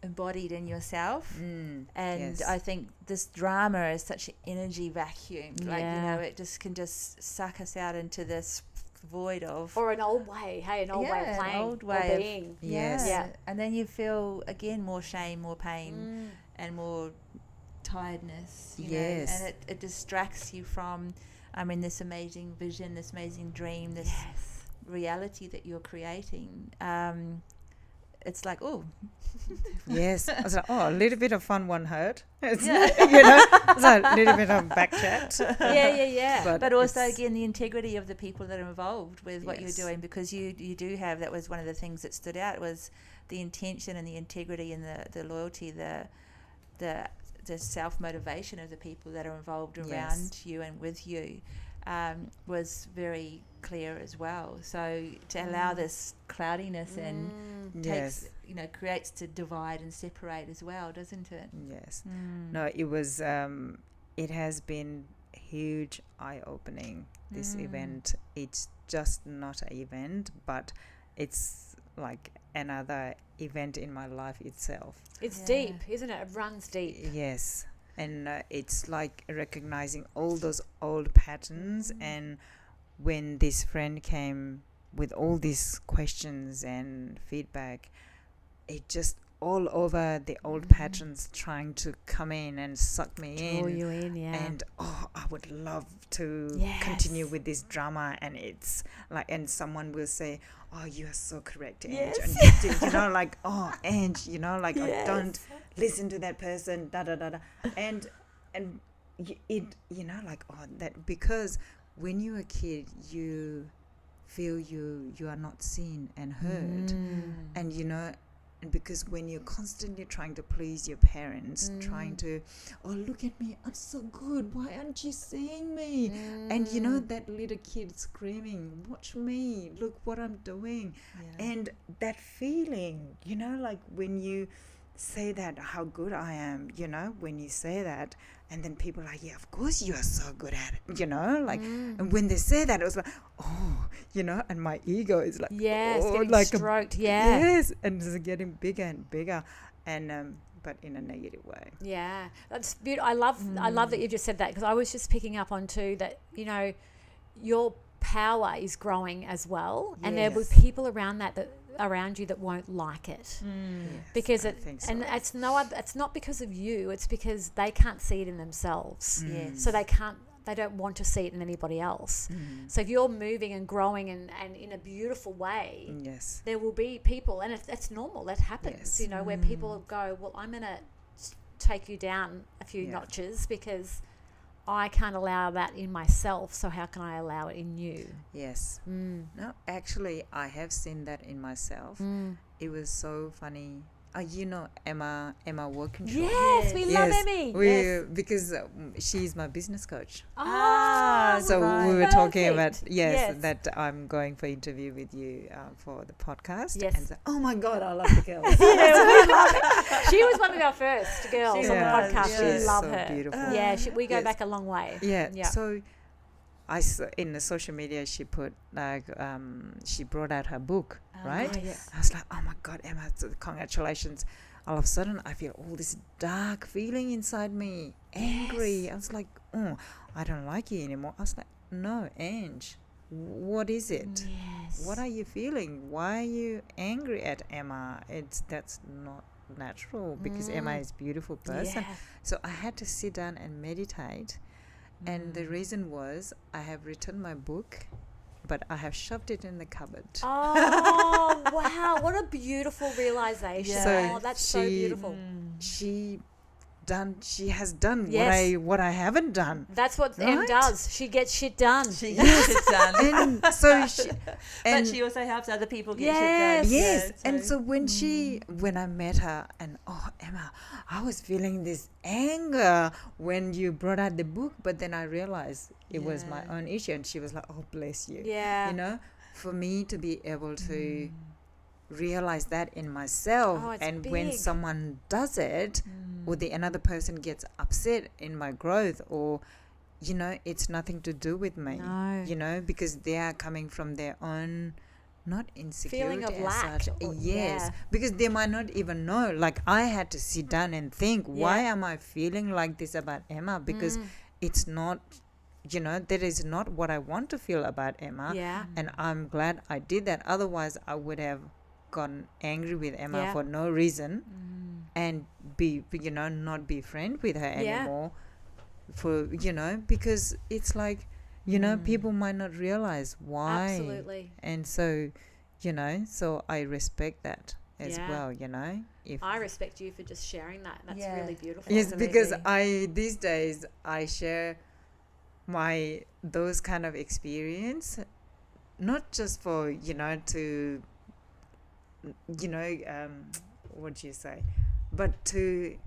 embodied in yourself. And Yes. I think this drama is such an energy vacuum. Like, you Yeah. know, it just can just suck us out into this void of... Or an old way. Hey, an old way of Yeah, an playing old or way of- being. Yes. Yeah. And then you feel, again, more shame, more pain, and more tiredness. You Yes. know? And it distracts you from, this amazing vision, this amazing dream, this reality that you're creating. It's like, oh, Yes. I was like, oh, a little bit of fun won't hurt. It's, Yeah. you know, it's a little bit of back chat. Yeah. but also it's- again the integrity of the people that are involved with what Yes. you're doing, because you do have, that was one of the things that stood out, was the intention and the integrity and the loyalty, the self-motivation of the people that are involved around Yes. you and with you, was very clear as well. So to allow this cloudiness and takes, Yes. creates to divide and separate as well, doesn't it? Yes. No, it was, it has been huge eye-opening, this event. It's just not an event, but it's like another event in my life itself. It's Yeah. deep, isn't it? It runs deep. Yes. And it's like recognizing all those old patterns. And when this friend came with all these questions and feedback, it just all over the old patterns trying to come in and suck me Draw in. you in, yeah. And I would love to Yes. continue with this drama. And it's like, and someone will say, oh, you are so correct, Ange. Yes. And you know, like, oh, Ange, you know, like, Yes. I don't listen to that person, da da da da. And it, you know, like, oh, that, because when you're a kid, you feel you are not seen and heard. And, you know, and because when you're constantly trying to please your parents, trying to, oh, look at me, I'm so good, why aren't you seeing me? And, you know, that little kid screaming, watch me, look what I'm doing. And that feeling, you know, like when you say that, how good I am, you know, when you say that, and then people are like, yeah, of course you are so good at it, you know, like, and when they say that, it was like, oh, you know, and my ego is like, Yes, oh, getting like stroked, yeah. yes, and it's getting bigger and bigger, and but in a negative way. Yeah, that's beautiful. I love that you just said that, because I was just picking up on too that, you know, your power is growing as well, and there will be Yes. people around around you that won't like it, because I think so. and it's not because of you. It's because they can't see it in themselves, Yes. so they don't want to see it in anybody else. So if you're moving and growing and in a beautiful way, Yes. there will be people, and that's normal. That happens, Yes. you know, where people go, well, I'm going to take you down a few Yeah. notches because I can't allow that in myself. So how can I allow it in you? Yes. No, actually, I have seen that in myself. It was so funny. You know Emma Workinshaw. Yes, we love Emmy. Yes. Because she's my business coach. So We were talking about Yes. that I'm going for interview with you for the podcast. Yes. And so, oh my God, I love the girls. Yeah, we love it. She was one of our first girls She on the was, podcast. yeah. We love So her. beautiful. Yeah, we go Yes. back a long way. Yeah. Yeah. So I saw in the social media she put like she brought out her book, right? yes. I was like, oh my God, Emma, congratulations. All of a sudden I feel all this dark feeling inside me, angry. I was like, oh, I don't like you anymore. I was like, no, Ange, what is it? Yes. What are you feeling? Why are you angry at Emma? That's not natural, because Emma is a beautiful person. Yeah. So I had to sit down and meditate. And the reason was, I have written my book, but I have shoved it in the cupboard. Oh, wow. What a beautiful realization. Yeah. Oh, that's so she- beautiful. She has done Yes. what I haven't done. That's what Em Right? does. She gets shit done. She gets it done. And so she, But she also helps other people get Yes. shit done. yes, Yeah, and so when I met her, and Emma, I was feeling this anger when you brought out the book, but then I realized it was my Yeah. own issue, and she was like, "Oh, bless you." Yeah. You know, for me to be able to realize that in myself, Oh, it's and when big. someone does it, or another person gets upset in my growth, or it's nothing to do with me. No. Because they are coming from their own, not insecurity Feeling of as lack, such. or- Yes, yeah. because they might not even know. Like, I had to sit down and think, why am I feeling like this about Emma? Because it's not, that is not what I want to feel about Emma. Yeah. And I'm glad I did that. Otherwise, I would have gotten angry with Emma Yeah. for no reason, and be not be friend with her Yeah. anymore, for because it's like people might not realize why. Absolutely. And so so I respect that as Yeah. well. If I respect you for just sharing that. That's Yeah. really beautiful. yes, because Absolutely. these days I share those kind of experience, not just for to what do you say, but to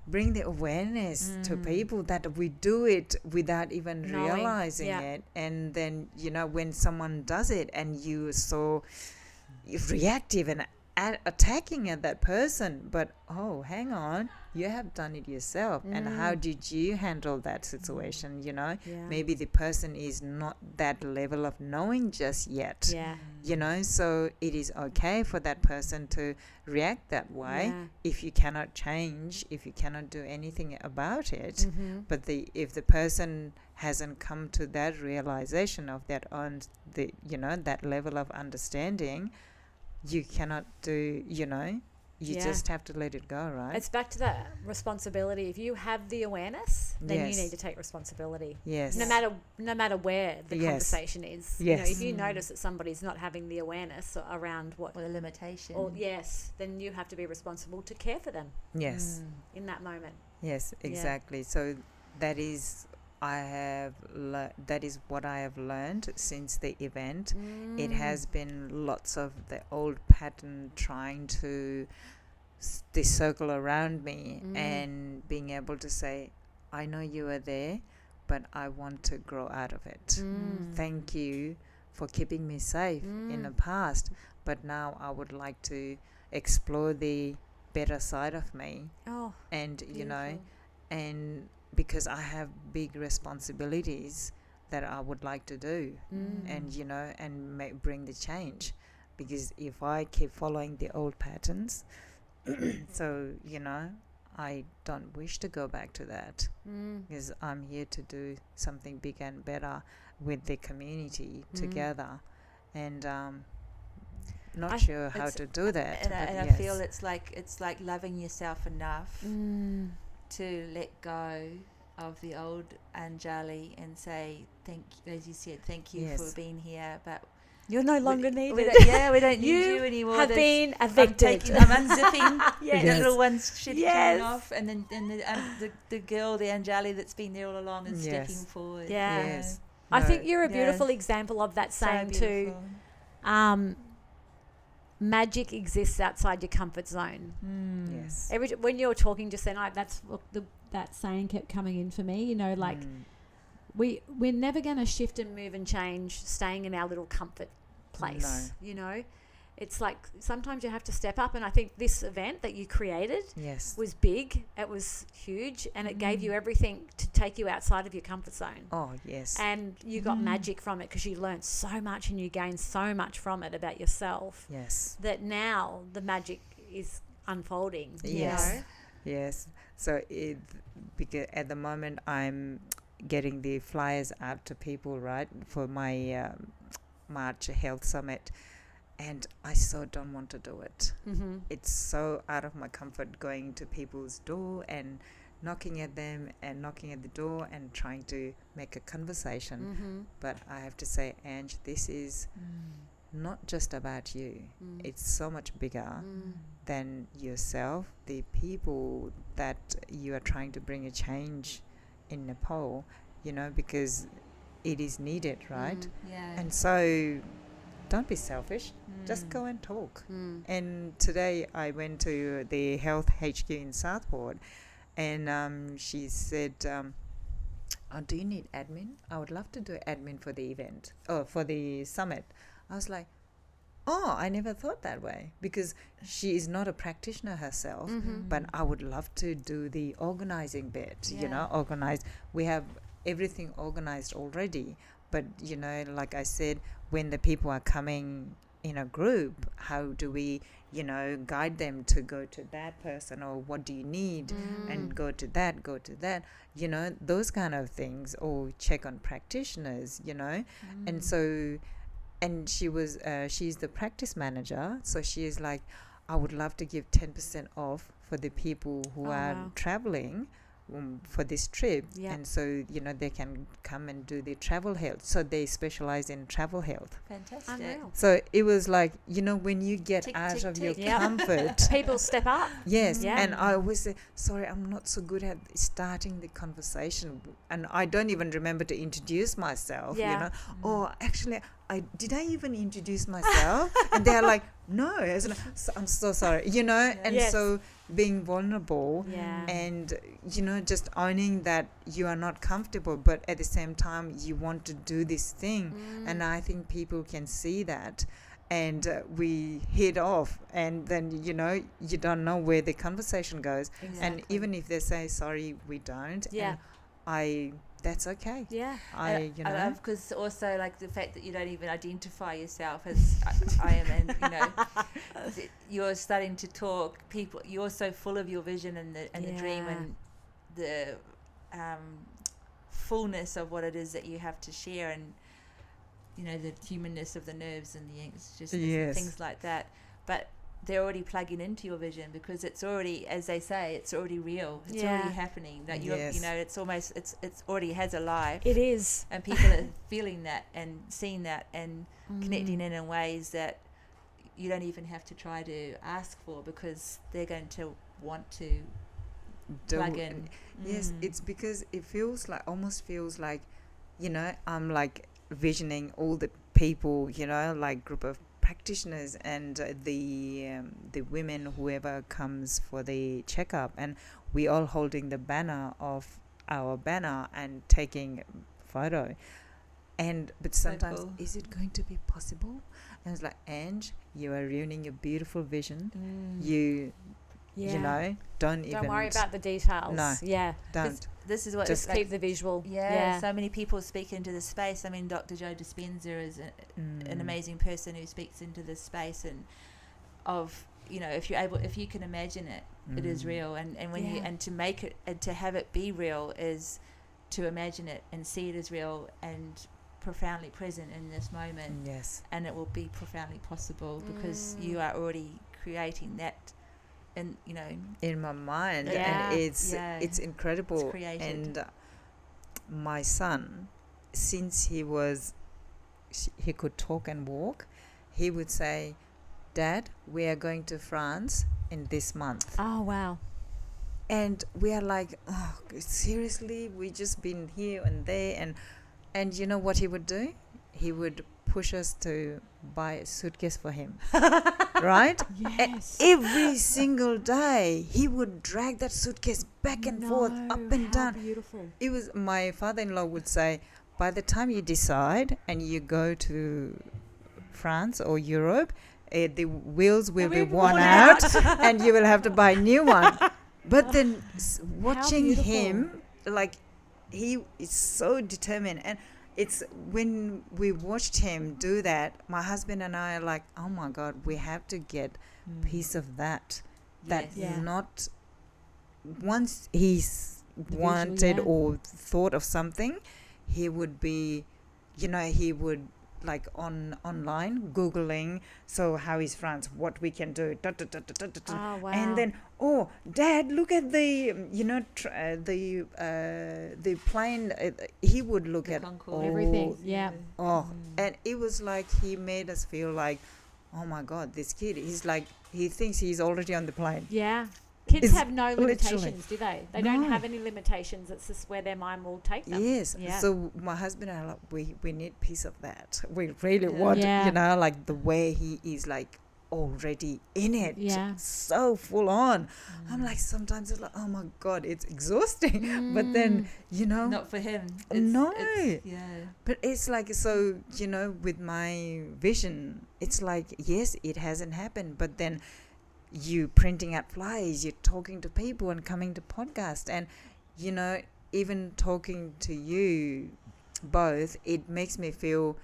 bring the awareness to people that we do it without even Knowing, realizing yeah. it. And then when someone does it and you're so reactive and attacking at that person, but hang on, you have done it yourself, and how did you handle that situation? Yeah. Maybe the person is not that level of knowing just yet. Yeah. So it is okay for that person to react that way. Yeah. If you cannot change, if you cannot do anything about it. Mm-hmm. But if the person hasn't come to that realization of that own, that level of understanding, you cannot do, you Yeah. just have to let it go, right? It's back to that responsibility. If you have the awareness, then Yes. you need to take responsibility. Yes. No matter where the Yes. conversation is. Yes. If you notice that somebody's not having the awareness around what, Or the limitation. or yes, then you have to be responsible to care for them Yes. in that moment. Yes, exactly. So that is that is what I have learned since the event. It has been lots of the old pattern trying to the circle around me, and being able to say, I know you are there, but I want to grow out of it. Thank you for keeping me safe in the past, but now I would like to explore the better side of me. Oh, And beautiful. and because I have big responsibilities that I would like to do, and and bring the change, because if I keep following the old patterns, so I don't wish to go back to that, because I'm here to do something bigger and better with the community together, and not sure how it's- to do that. and but I yes. feel it's like loving yourself enough to let go of the old Anjali and say as you said, thank you Yes. for being here, but You're no longer we needed. we don't need You you anymore. have There's- been I'm evicted. I'm unzipping. Yes. The little one's shit Yes. coming off, and then the girl, the Anjali that's been there all along, is Yes. stepping forward. Yeah. Yes. I No. think you're a Yeah. beautiful example of that So saying too. beautiful. Magic exists outside your comfort zone. Yes. When you were talking just then, that saying kept coming in for me. We're never going to shift and move and change staying in our little comfort place. It's like sometimes you have to step up, and I think this event that you created Yes. was big, it was huge, and it gave you everything to take you outside of your comfort zone. Oh, yes. And you got magic from it because you learned so much and you gained so much from it about yourself Yes. that now the magic is unfolding. Yes. You know? Yes. So because at the moment I'm getting the flyers out to people, right, for my March Health Summit. And I so don't want to do it. Mm-hmm. It's so out of my comfort going to people's door and knocking at them and knocking at the door and trying to make a conversation. Mm-hmm. But I have to say, Ange, this is not just about you. It's so much bigger than yourself. The people that you are trying to bring a change in Nepal, because it is needed, right? Yeah. And so don't be selfish. Just go and talk. And today I went to the Health HQ in Southport, and she said, do you need admin? I would love to do admin for the event, or for the summit. I was like, oh, I never thought that way, because she is not a practitioner herself, but I would love to do the organizing bit, organize. We have everything organized already, but, like I said, when the people are coming in a group, how do we, guide them to go to that person, or what do you need, and go to that, those kind of things, or check on practitioners, and so, and she's the practice manager, so she is like, I would love to give 10% off for the people who are traveling for this trip, and so they can come and do the travel health, so they specialize in travel health. Fantastic. Unreal. So it was like, when you get Tick, out tick, of tick. your comfort. People step up. Yes, Yeah. and I always say, sorry, I'm not so good at starting the conversation, and I don't even remember to introduce myself, or actually, did I even introduce myself? And they're like, no, I'm so sorry, and so being vulnerable, and, just owning that you are not comfortable, but at the same time, you want to do this thing, and I think people can see that. And we hit off, and then you don't know where the conversation goes. Exactly. And even if they say sorry, we don't. And that's okay. Yeah. I love, because also like the fact that you don't even identify yourself as I am, and you're starting to talk. People, you're so full of your vision and the dream and the fullness of what it is that you have to share, and the humanness of the nerves and the things like that. But they're already plugging into your vision, because it's already, as they say, it's already real. It's already happening. That it's almost, it's already has a life. It is. And people are feeling that and seeing that and connecting in ways that you don't even have to try to ask for, because they're going to want to plug in. Yes, it's because it almost feels like, I'm like visioning all the people, like group of practitioners and the women, whoever comes for the checkup, and we all holding the banner of our banner and taking photo. But sometimes, cool. Is it going to be possible? And it's like, Ange, you are ruining your beautiful vision. Don't worry about the details. No, don't. This is what Just keep the visual. So many people speak into this space. I mean, Dr. Joe Dispenza is an amazing person who speaks into this space, and if you can imagine it, it is real. And when you to make it and to have it be real is to imagine it and see it as real and profoundly present in this moment. Yes, and it will be profoundly possible because you are already creating that. And in my mind, and it's incredible. It's created. And my son, since he could talk and walk, he would say, Dad, we are going to France in this month. Oh, wow. And we are like, oh, seriously, we just been here and there, and you know what he would do? He would push us to buy a suitcase for him. Right? Yes. And every single day he would drag that suitcase back and forth, up and down. Beautiful. It was, my father-in-law would say, by the time you decide and you go to France or Europe, the wheels will be worn out and you will have to buy a new one. But then watching him, like, he is so determined. And it's when we watched him do that, my husband and I are like, oh my God, we have to get a piece of that. That Yes. not once he's wanted yeah. or thought of something, he would be, he would like online googling, so how is France, what we can do, Oh, wow. and then, oh dad, look at the the plane, he would look The at Concorde. all, Everything, yeah. and it was like he made us feel like, oh my god, this kid, he's like, he thinks he's already on the plane. Yeah. Kids It's have no literally- limitations, do they? They don't No. have any limitations. It's just where their mind will take them. Yes. Yeah. So my husband and I, like, we need piece of that. We really Yeah. want, Yeah. like the way he is like already in it. Yeah. So full on. I'm like, sometimes it's like, oh my God, it's exhausting. But then, Not for him. No. Yeah. but it's like, so, with my vision, it's like, yes, it hasn't happened. But then you printing out flyers, you're talking to people and coming to podcast, and even talking to you both, it makes me feel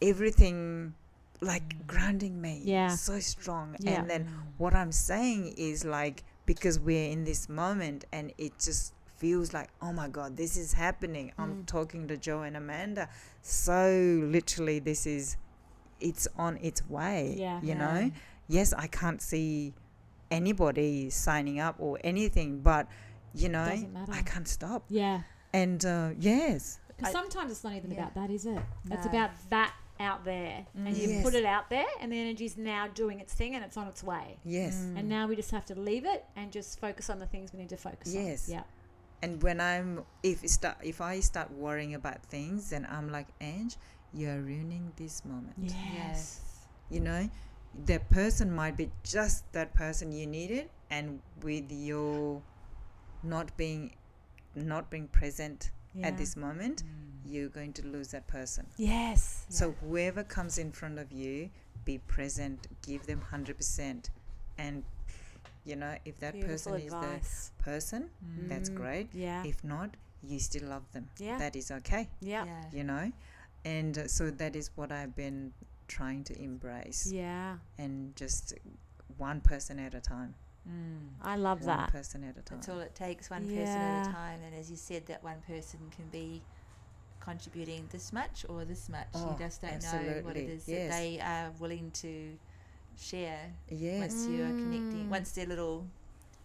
everything like grounding me. Yeah. So strong. Yeah. And then what I'm saying is like, because we're in this moment and it just feels like, oh my God, this is happening. I'm talking to Joe and Amanda, so literally it's on its way. Yeah. You Yeah. know, yes, I can't see anybody signing up or anything, but Doesn't matter. I can't stop. Yeah. And yes, Because sometimes it's not even Yeah. about that, is it? It's No. about that out there. And you Yes. put it out there, and the energy's now doing its thing, and it's on its way. yes. And now we just have to leave it and just focus on the things we need to focus on. Yes. Yeah. And when if I start worrying about things, then I'm like, Ange, you're ruining this moment. Yes. The person might be just that person you needed, and with your not being present Yeah. at this moment, you're going to lose that person. Yes. So whoever comes in front of you, be present, give them 100%, and if that Beautiful person advice. is the person, that's great. Yeah. If not, you still love them. Yeah. That is okay. Yeah. And so that is what I've been trying to embrace, Yeah. and just one person at a time. I love One that. person at a time. That's all it takes, one person at Yeah. a time. And as you said, that one person can be contributing this much or this much. Oh, You just don't know what it absolutely. is Yes. that they are willing to share Yes. once you are connecting, once their little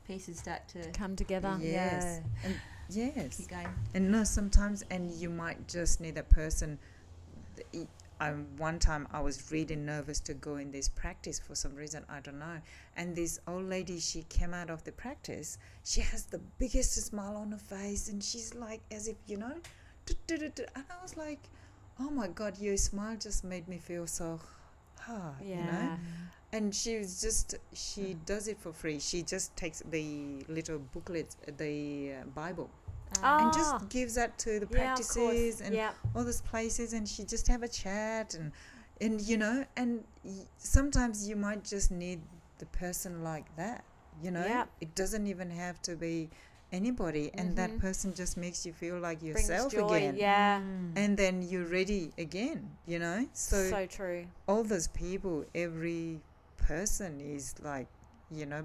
pieces start to Come together. Yes. And yes. keep going. And no, sometimes, and you might just need a person. One time I was really nervous to go in this practice for some reason, I don't know. And this old lady, she came out of the practice. She has the biggest smile on her face, and she's like, as if, and I was like, oh my God, your smile just made me feel so hard, Yeah. And she does it for free. She just takes the little booklet, the Bible, and just gives that to the Yeah, of course. practices and Yeah. all those places, and she just have a chat, and sometimes you might just need the person like that. Yeah. It doesn't even have to be anybody, and that person just makes you feel like Brings yourself joy. again. Yeah. And then you're ready again. So true. all those people, every person is like,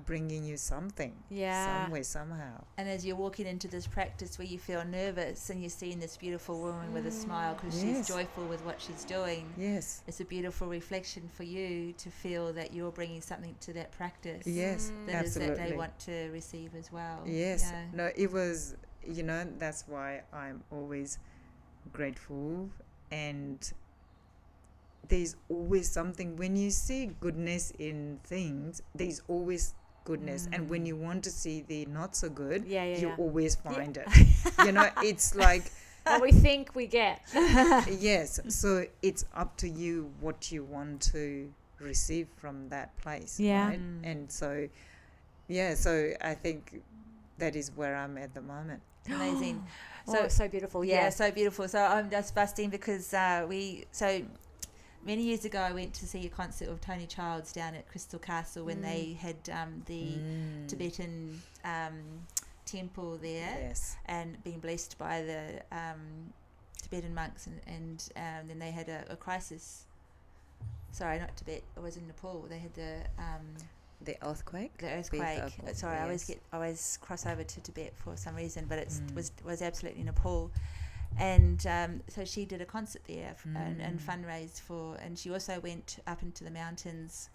bringing you something. Yeah. Somewhere, somehow. And as you're walking into this practice where you feel nervous and you're seeing this beautiful woman with a smile because Yes. she's joyful with what she's doing, Yes. it's a beautiful reflection for you to feel that you're bringing something to that practice. Yes. That is Absolutely. that they want to receive as well. Yes. Yeah. No, it was, that's why I'm always grateful. And there's always something. When you see goodness in things, there's always goodness. And when you want to see the not so good, Yeah, yeah, you yeah. always find it. It's like, What we think we get. yes. So it's up to you what you want to receive from that place. Yeah. Right? And so, so I think that is where I'm at the moment. Amazing. So beautiful. Yeah, Yeah. so beautiful. So I'm just busting because so many years ago I went to see a concert of Tony Childs down at Crystal Castle when they had the Tibetan temple there, Yes. and being blessed by the Tibetan monks, and then they had a crisis. Sorry, not Tibet. I was in Nepal. They had the The earthquake. The earthquake. Sorry, Yes. I always cross over to Tibet for some reason, but it Mm. was absolutely Nepal. And so she did a concert there and fundraised for, and she also went up into the mountains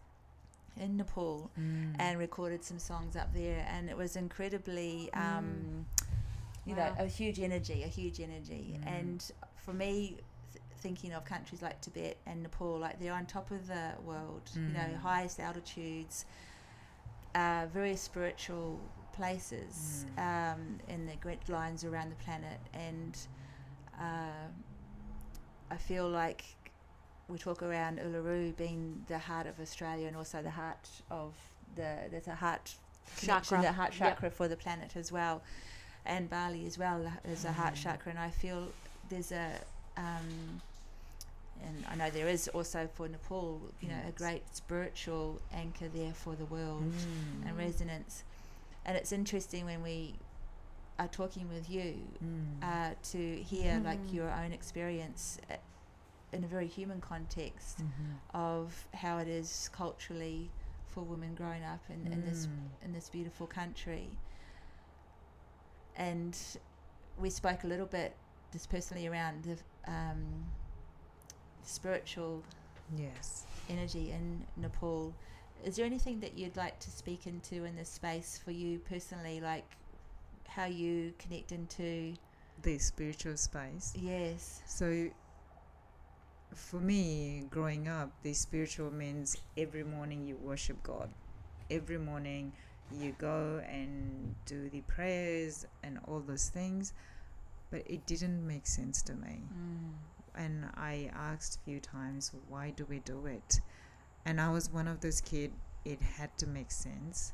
in Nepal and recorded some songs up there, and it was incredibly, you know, a huge energy. And for me, thinking of countries like Tibet and Nepal, like they're on top of the world, you know, highest altitudes, very spiritual places, in the grid lines around the planet, and I feel like we talk around Uluru being the heart of Australia and also the heart of there's a heart connection, Chakra. the heart chakra for the planet as well, and Bali as well is a heart chakra, and I feel there's a and I know there is also for Nepal, you know, a great spiritual anchor there for the world and resonance. And it's interesting when we are talking with you to hear like your own experience in a very human context of how it is culturally for women growing up in this beautiful country. And we spoke a little bit just personally around the spiritual Yes. energy in Nepal. Is there anything that you'd like to speak into in this space for you personally, like how you connect into The spiritual space. yes So for me, growing up, the spiritual means every morning you worship God. Every morning you go and do the prayers and all those things, but it didn't make sense to me. And I asked a few times, why do we do it? And I was one of those kids, it had to make sense.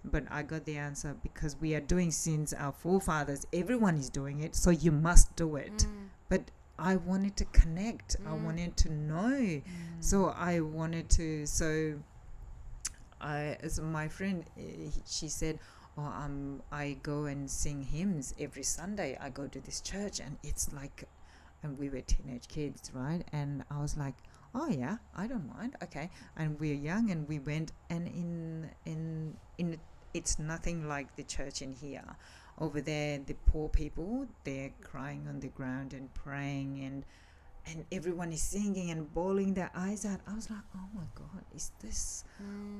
But I got the answer, because we are doing since our forefathers, everyone is doing it, so you must do it. But I wanted to connect, I wanted to know. So I wanted to, so my friend, she said, I go and sing hymns every Sunday. I go to this church, and it's like, and we were teenage kids, right? And I was like, oh yeah, I don't mind, okay. And we're young, and we went, and in it's nothing like the church in here. Over there, the poor people, they're crying on the ground and praying, and everyone is singing and bawling their eyes out. I was like, oh my God, is this,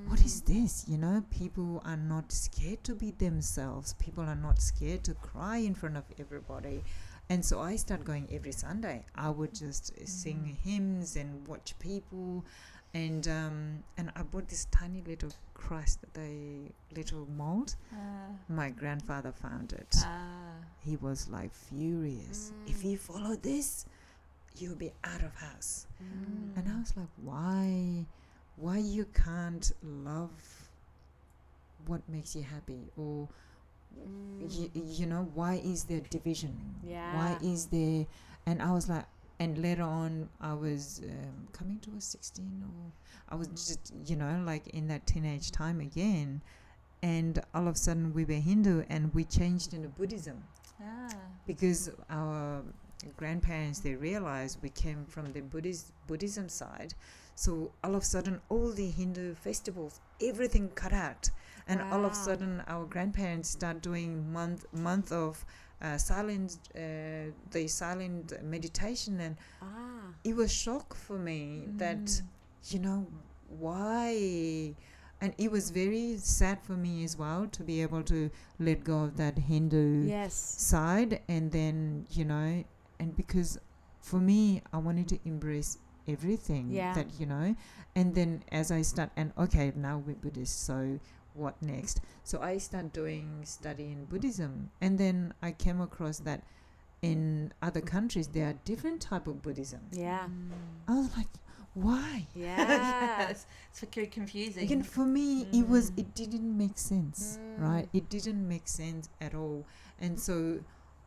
what is this? You know, people are not scared to be themselves. People are not scared to cry in front of everybody. And so I started going every Sunday. I would just sing hymns and watch people. And I bought this tiny little Christ, the little mold. My grandfather found it. He was like furious. If you follow this, you'll be out of house. And I was like, why you can't love what makes you happy? Or you know, why is there division? Why is there? And I was like, and later on I was coming towards 16, or I was just, you know, like in that teenage time again, and all of a sudden we were Hindu and we changed into Buddhism because our grandparents, they realized we came from the Buddhism side. So all of a sudden all the Hindu festivals, everything cut out, and all of a sudden our grandparents start doing month of silent meditation, and it was shock for me that, you know, why. And it was very sad for me as well to be able to let go of that Hindu side, and then, you know, and because for me, I wanted to embrace everything that, you know, and then as I start, and okay, now we're Buddhist, so what next? So I start studying Buddhism, and then I came across that in other countries there are different type of Buddhism. I was like, why? it's very confusing. Again, for me, it didn't make sense, right? It didn't make sense at all. And so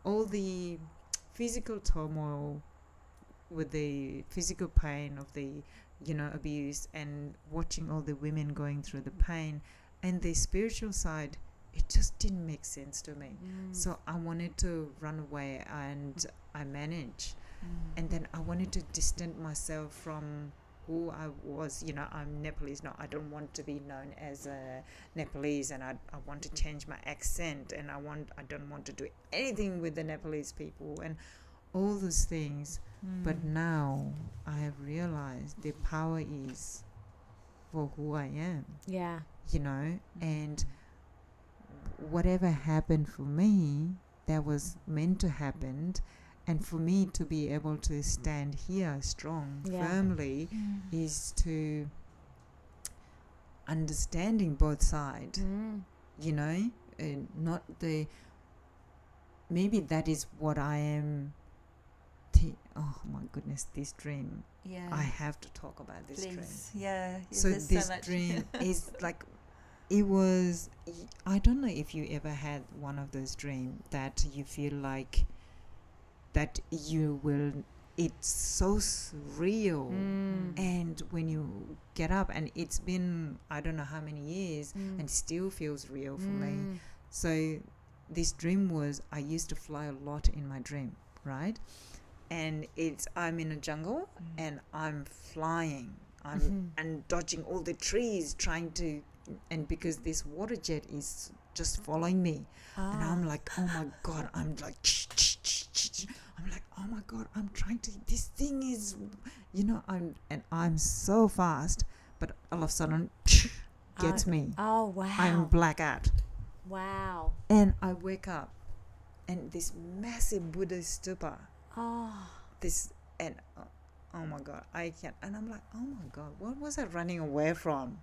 all the physical turmoil with the physical pain of the, you know, abuse, and watching all the women going through the pain, and the spiritual side, it just didn't make sense to me. So I wanted to run away, and I managed. And then I wanted to distance myself from who I was. I'm Nepalese. No, I don't want to be known as a Nepalese, and I want to change my accent, and I don't want to do anything with the Nepalese people and all those things. But now I have realized the power is for who I am, Yeah. and whatever happened for me, that was meant to happen. And for me to be able to stand here strong, firmly, is to understanding both sides, and not maybe that is what I am. Oh my goodness, this dream. Yeah. I have to talk about this dream. Please. Yeah. So there's this so much. dream is like, it was, I don't know if you ever had one of those dreams that you feel like that you will, it's so surreal, and when you get up, and it's been I don't know how many years, and still feels real for me. So this dream was, I used to fly a lot in my dream, right? And I'm in a jungle, and I'm flying, and dodging all the trees, trying to, and because this water jet is just following me, and I'm like, oh my god, I'm like oh my god, I'm trying to, this thing is, I'm so fast, but all of a sudden gets me. Oh, wow. I'm blackout. Wow. And I wake up, and this massive Buddha stupa, and oh my god, I can't, and I'm like, oh my god, what was I running away from?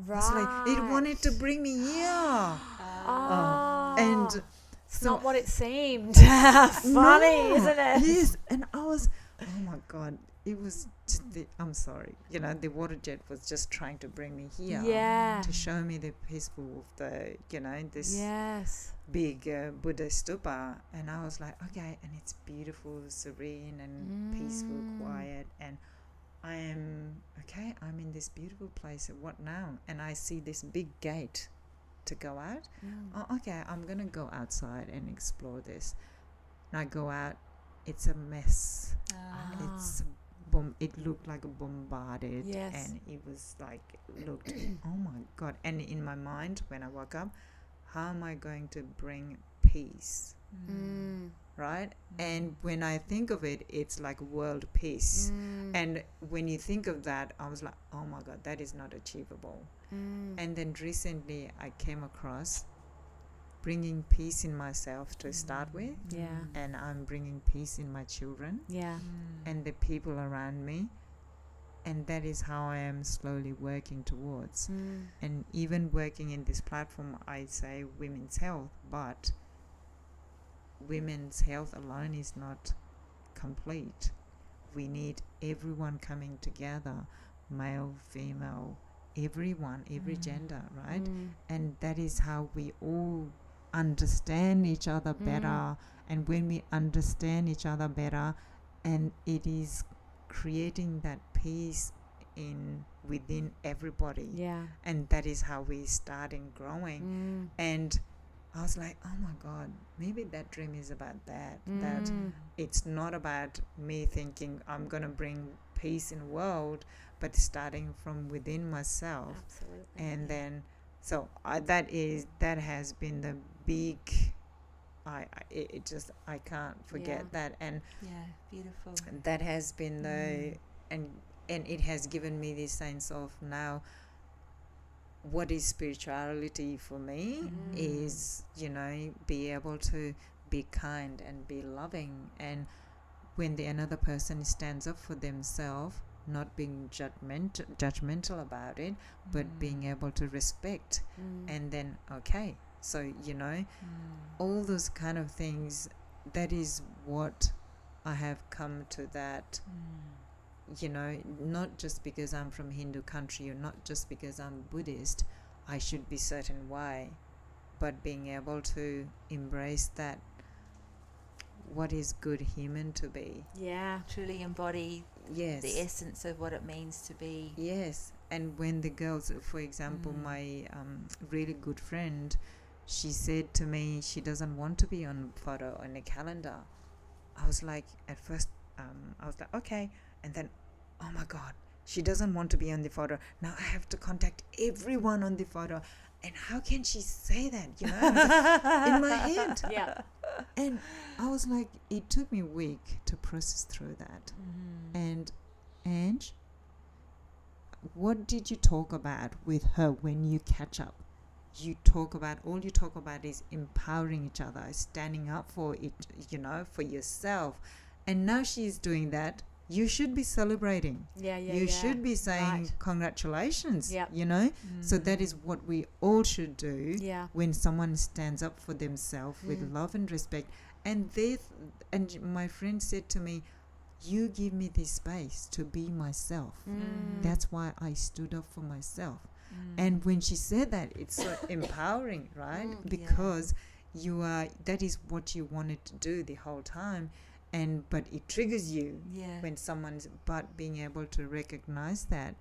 Right. It's like it wanted to bring me here. And it's so not what it seemed. Funny, no, isn't it? Yes, and I was, oh my god, it was just I'm sorry, the water jet was just trying to bring me here, to show me the peaceful of the, this big Buddha stupa, and I was like, okay, and it's beautiful, serene, and peaceful, quiet, and I am okay. I'm in this beautiful place. What now? And I see this big gate to go out. Oh, okay, I'm gonna go outside and explore this. And I go out. It's a mess. It looked like a bombarded, and it was like looked. Oh my god! And in my mind, when I woke up, how am I going to bring peace? Right? And when I think of it, it's like world peace. And when you think of that, I was like, oh my god, that is not achievable. And then recently I came across bringing peace in myself to start with, and I'm bringing peace in my children, and the people around me, and that is how I am slowly working towards. And even working in this platform, I say women's health, but women's health alone is not complete. We need everyone coming together, male, female, everyone, every gender, right? And that is how we all understand each other better. And when we understand each other better, and it is creating that peace within everybody, and that is how we starting growing. And I was like, oh my god, maybe that dream is about that. That it's not about me thinking I'm gonna bring peace in the world, but starting from within myself. Absolutely. And then, so that has been the big. I can't forget that, and Beautiful. that has been the and it has given me this sense of now. What is spirituality for me is, be able to be kind and be loving, and when another person stands up for themselves, not being judgmental about it, but being able to respect, and then okay, so all those kind of things. That is what I have come to that. Not just because I'm from Hindu country, or not just because I'm Buddhist, I should be certain way, but being able to embrace that, what is good human to be. Truly embody Yes. the essence of what it means to be. Yes. And when the girls, for example, my really good friend, she said to me she doesn't want to be on photo on a calendar. I was like, at first, I was like, okay. And then, oh my God, She doesn't want to be on the photo. Now I have to contact everyone on the photo. And how can she say that, you know? In my head. Yeah. And I was like, it took me a week to process through that. And Ange, what did you talk about with her when you catch up? All you talk about is empowering each other, standing up for it, you know, for yourself. And now she's doing that. You should be celebrating. You should be saying congratulations, you know. So that is what we all should do when someone stands up for themselves with love and respect. And and my friend said to me, you give me this space to be myself. That's why I stood up for myself. And when she said that, it's so empowering, right? Because that is what you wanted to do the whole time. But it triggers you when someone's, but being able to recognize that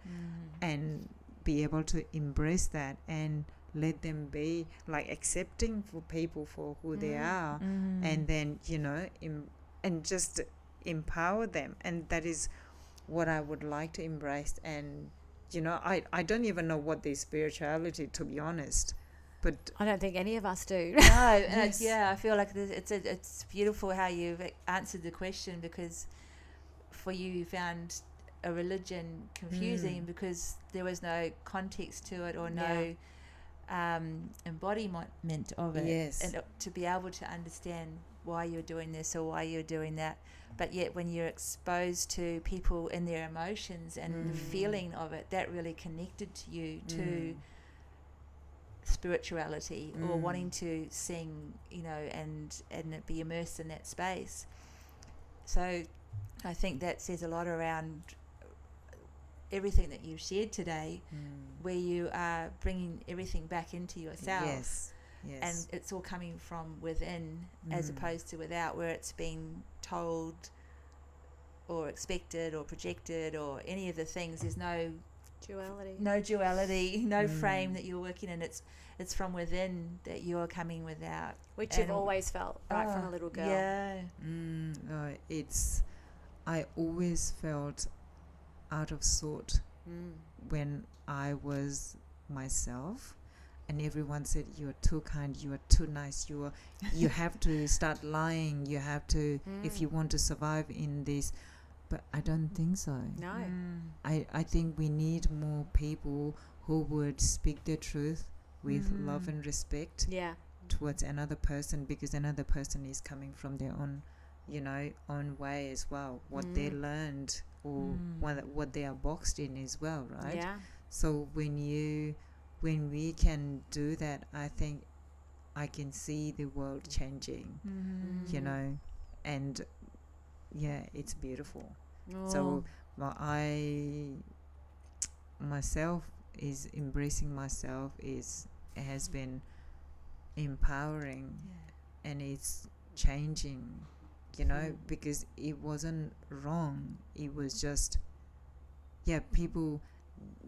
and be able to embrace that and let them be, like, accepting for people for who they are, and then, you know, and just empower them. And that is what I would like to embrace. And, you know, I don't even know what is spirituality, to be honest. But I don't think any of us do. No, and I feel like it's beautiful how you've answered the question, because for you found a religion confusing because there was no context to it or no embodiment of it. Yes. And to be able to understand why you're doing this or why you're doing that. But yet when you're exposed to people and their emotions and the feeling of it, that really connected to you to spirituality or wanting to sing, you know, and be immersed in that space. So I think that says a lot around everything that you've shared today, where you are bringing everything back into yourself. Yes. And it's all coming from within as opposed to without, where it's been told or expected or projected or any of the things. There's no duality, no frame that you're working in. It's from within that you're coming without, Which you've always felt, right, from a little girl. I always felt out of sort when I was myself, and everyone said, you're too kind, you are too nice, you have to start lying, you have to, if you want to survive in this. But I don't think so. No. I think we need more people who would speak the truth with love and respect towards another person, because another person is coming from their own, you know, own way as well, what they learned or what they are boxed in as well, right? Yeah. So when we can do that, I think I can see the world changing, you know, and it's beautiful. So myself is embracing myself has been empowering, and it's changing, you know, because it wasn't wrong. It was just, people,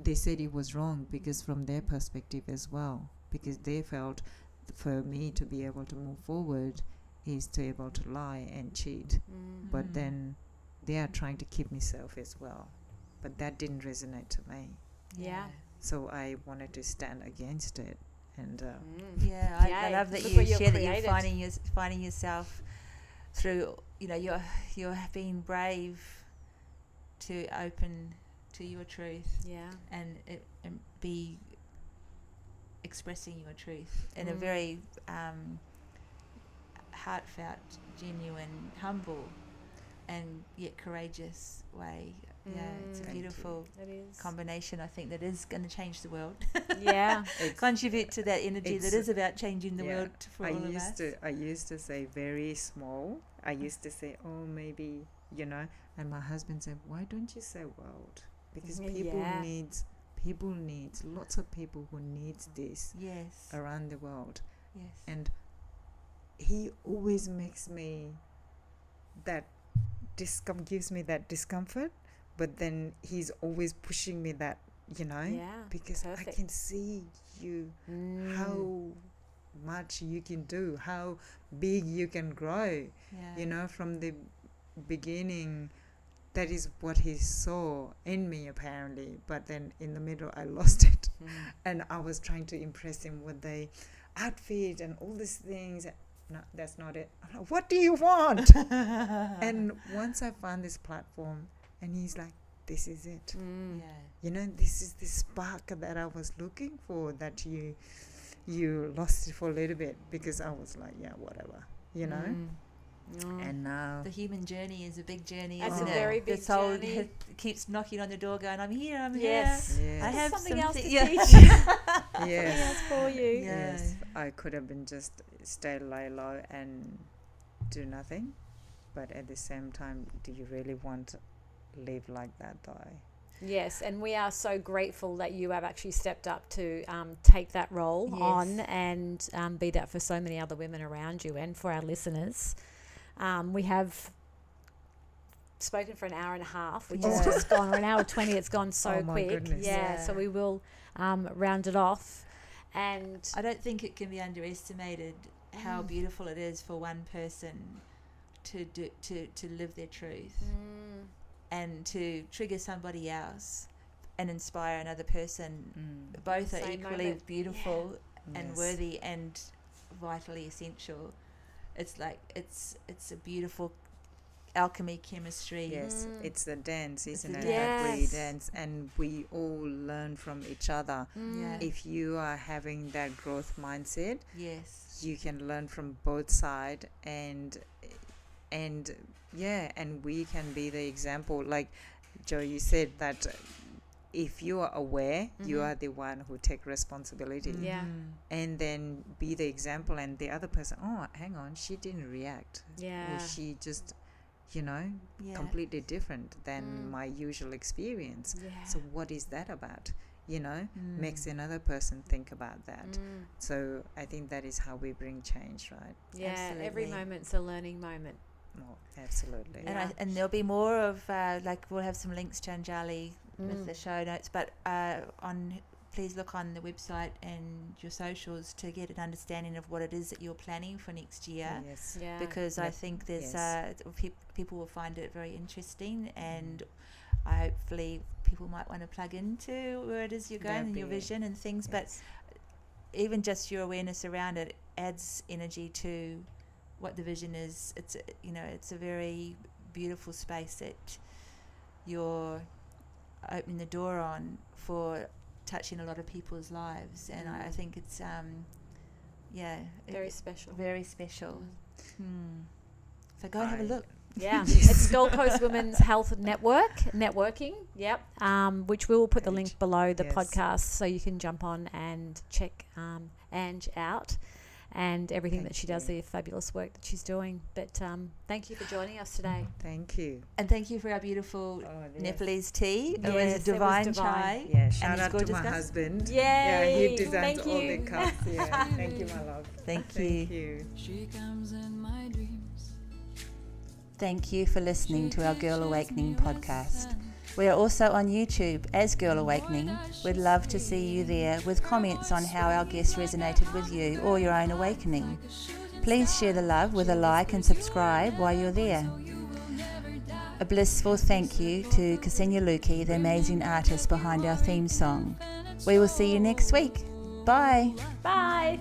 they said it was wrong because from their perspective as well, because they felt for me to be able to move forward is to be able to lie and cheat. But then they are trying to keep me safe as well. But that didn't resonate to me. Yeah. So I wanted to stand against it. And I love that you share that you're finding yourself through, you know, you're being brave to open to your truth, and be expressing your truth in a very heartfelt, genuine, humble, and yet courageous way. It's a beautiful combination, I think, that is going to change the world. Contribute to that energy that is about changing the world for all of us. I used to say very small. I used to say, oh, maybe, you know, and my husband said, why don't you say world? Because people needs lots of people who needs this around the world. And he always makes me gives me that discomfort, but then he's always pushing me that, you know, because I can see you, how much you can do, how big you can grow, you know, from the beginning that is what he saw in me apparently. But then in the middle I lost it. And I was trying to impress him with the outfit and all these things. No, that's not it. I'm like, what do you want? And once I found this platform, and he's like, this is it. Yeah. You know, this is the spark that I was looking for, that you lost it for a little bit, because I was like, yeah, whatever, you know. And now The human journey is a big journey, It's isn't a it? very big the soul journey. keeps knocking on the door going, I'm here, I'm Yes. here. yes, I have something else to something- teach yeah. you. Something yes, else for you. Yeah. yes, I could have been just stay lay low and do nothing, but at the same time, do you really want to live like that though? Yes, and we are so grateful that you have actually stepped up to take that role Yes. on and be that for so many other women around you and for our listeners. We have spoken for an hour and a half, which Yeah. has just gone, or an hour 20. It's gone so Oh my quick. goodness. Yeah, so we will round it off. And I don't think it can be underestimated how beautiful it is for one person to live their truth and to trigger somebody else and inspire another person. Both are Same equally moment. beautiful and Yes. worthy and vitally essential. It's like it's a beautiful alchemy, chemistry. Yes, it's the dance, isn't a it? dance. That we Yes. dance, and we all learn from each other. Yeah. If you are having that growth mindset, Yes. you can learn from both sides, and yeah, and we can be the example. Like Joe, you said that if you are aware, you are the one who take responsibility. yeah, And then be the example, and the other person, oh, hang on, she didn't react, yeah. or she just, Yeah. completely different than my usual experience. Yeah. So what is that about? Mm. Makes another person think about that. So I think that is how we bring change, right? Yeah, every Absolutely. moment's a learning moment. Oh, absolutely. And Yeah. and there'll be more of like we'll have some links to Anjali with the show notes, but please look on the website and your socials to get an understanding of what it is that you're planning for next year. Yes. Yeah. Because I Yep. think there's Yes. people will find it very interesting, and hopefully people might want to plug into where it is you're going That'd and your be- vision and things. Yes. But even just your awareness around it adds energy to what the vision is. It's it's a very beautiful space that you're opening the door on for touching a lot of people's lives, and I think it's Very special. very special. So go and have a look. Yeah, it's Gold Coast Women's Health Networking. Yep. Which we will put the Page. link below the Yes. podcast, so you can jump on and check Ange out and everything Thank that she does, you. the fabulous work that she's doing. But thank you for joining us today. Thank you. And thank you for our beautiful yes. Nepalese tea. It Yes, was it was divine divine. chai. Yeah, shout it's out to gorgeous, my guys. husband. Yay! Yeah, he designs Thank all you. the cups. Yeah, thank you, my love. Thank Thank you. you. She comes in my dreams. Thank you for listening to our Girl Awakening podcast. We are also on YouTube as Girl Awakening. We'd love to see you there with comments on how our guests resonated with you or your own awakening. Please share the love with a like and subscribe while you're there. A blissful thank you to Ksenia Luki, the amazing artist behind our theme song. We will see you next week. Bye. Bye.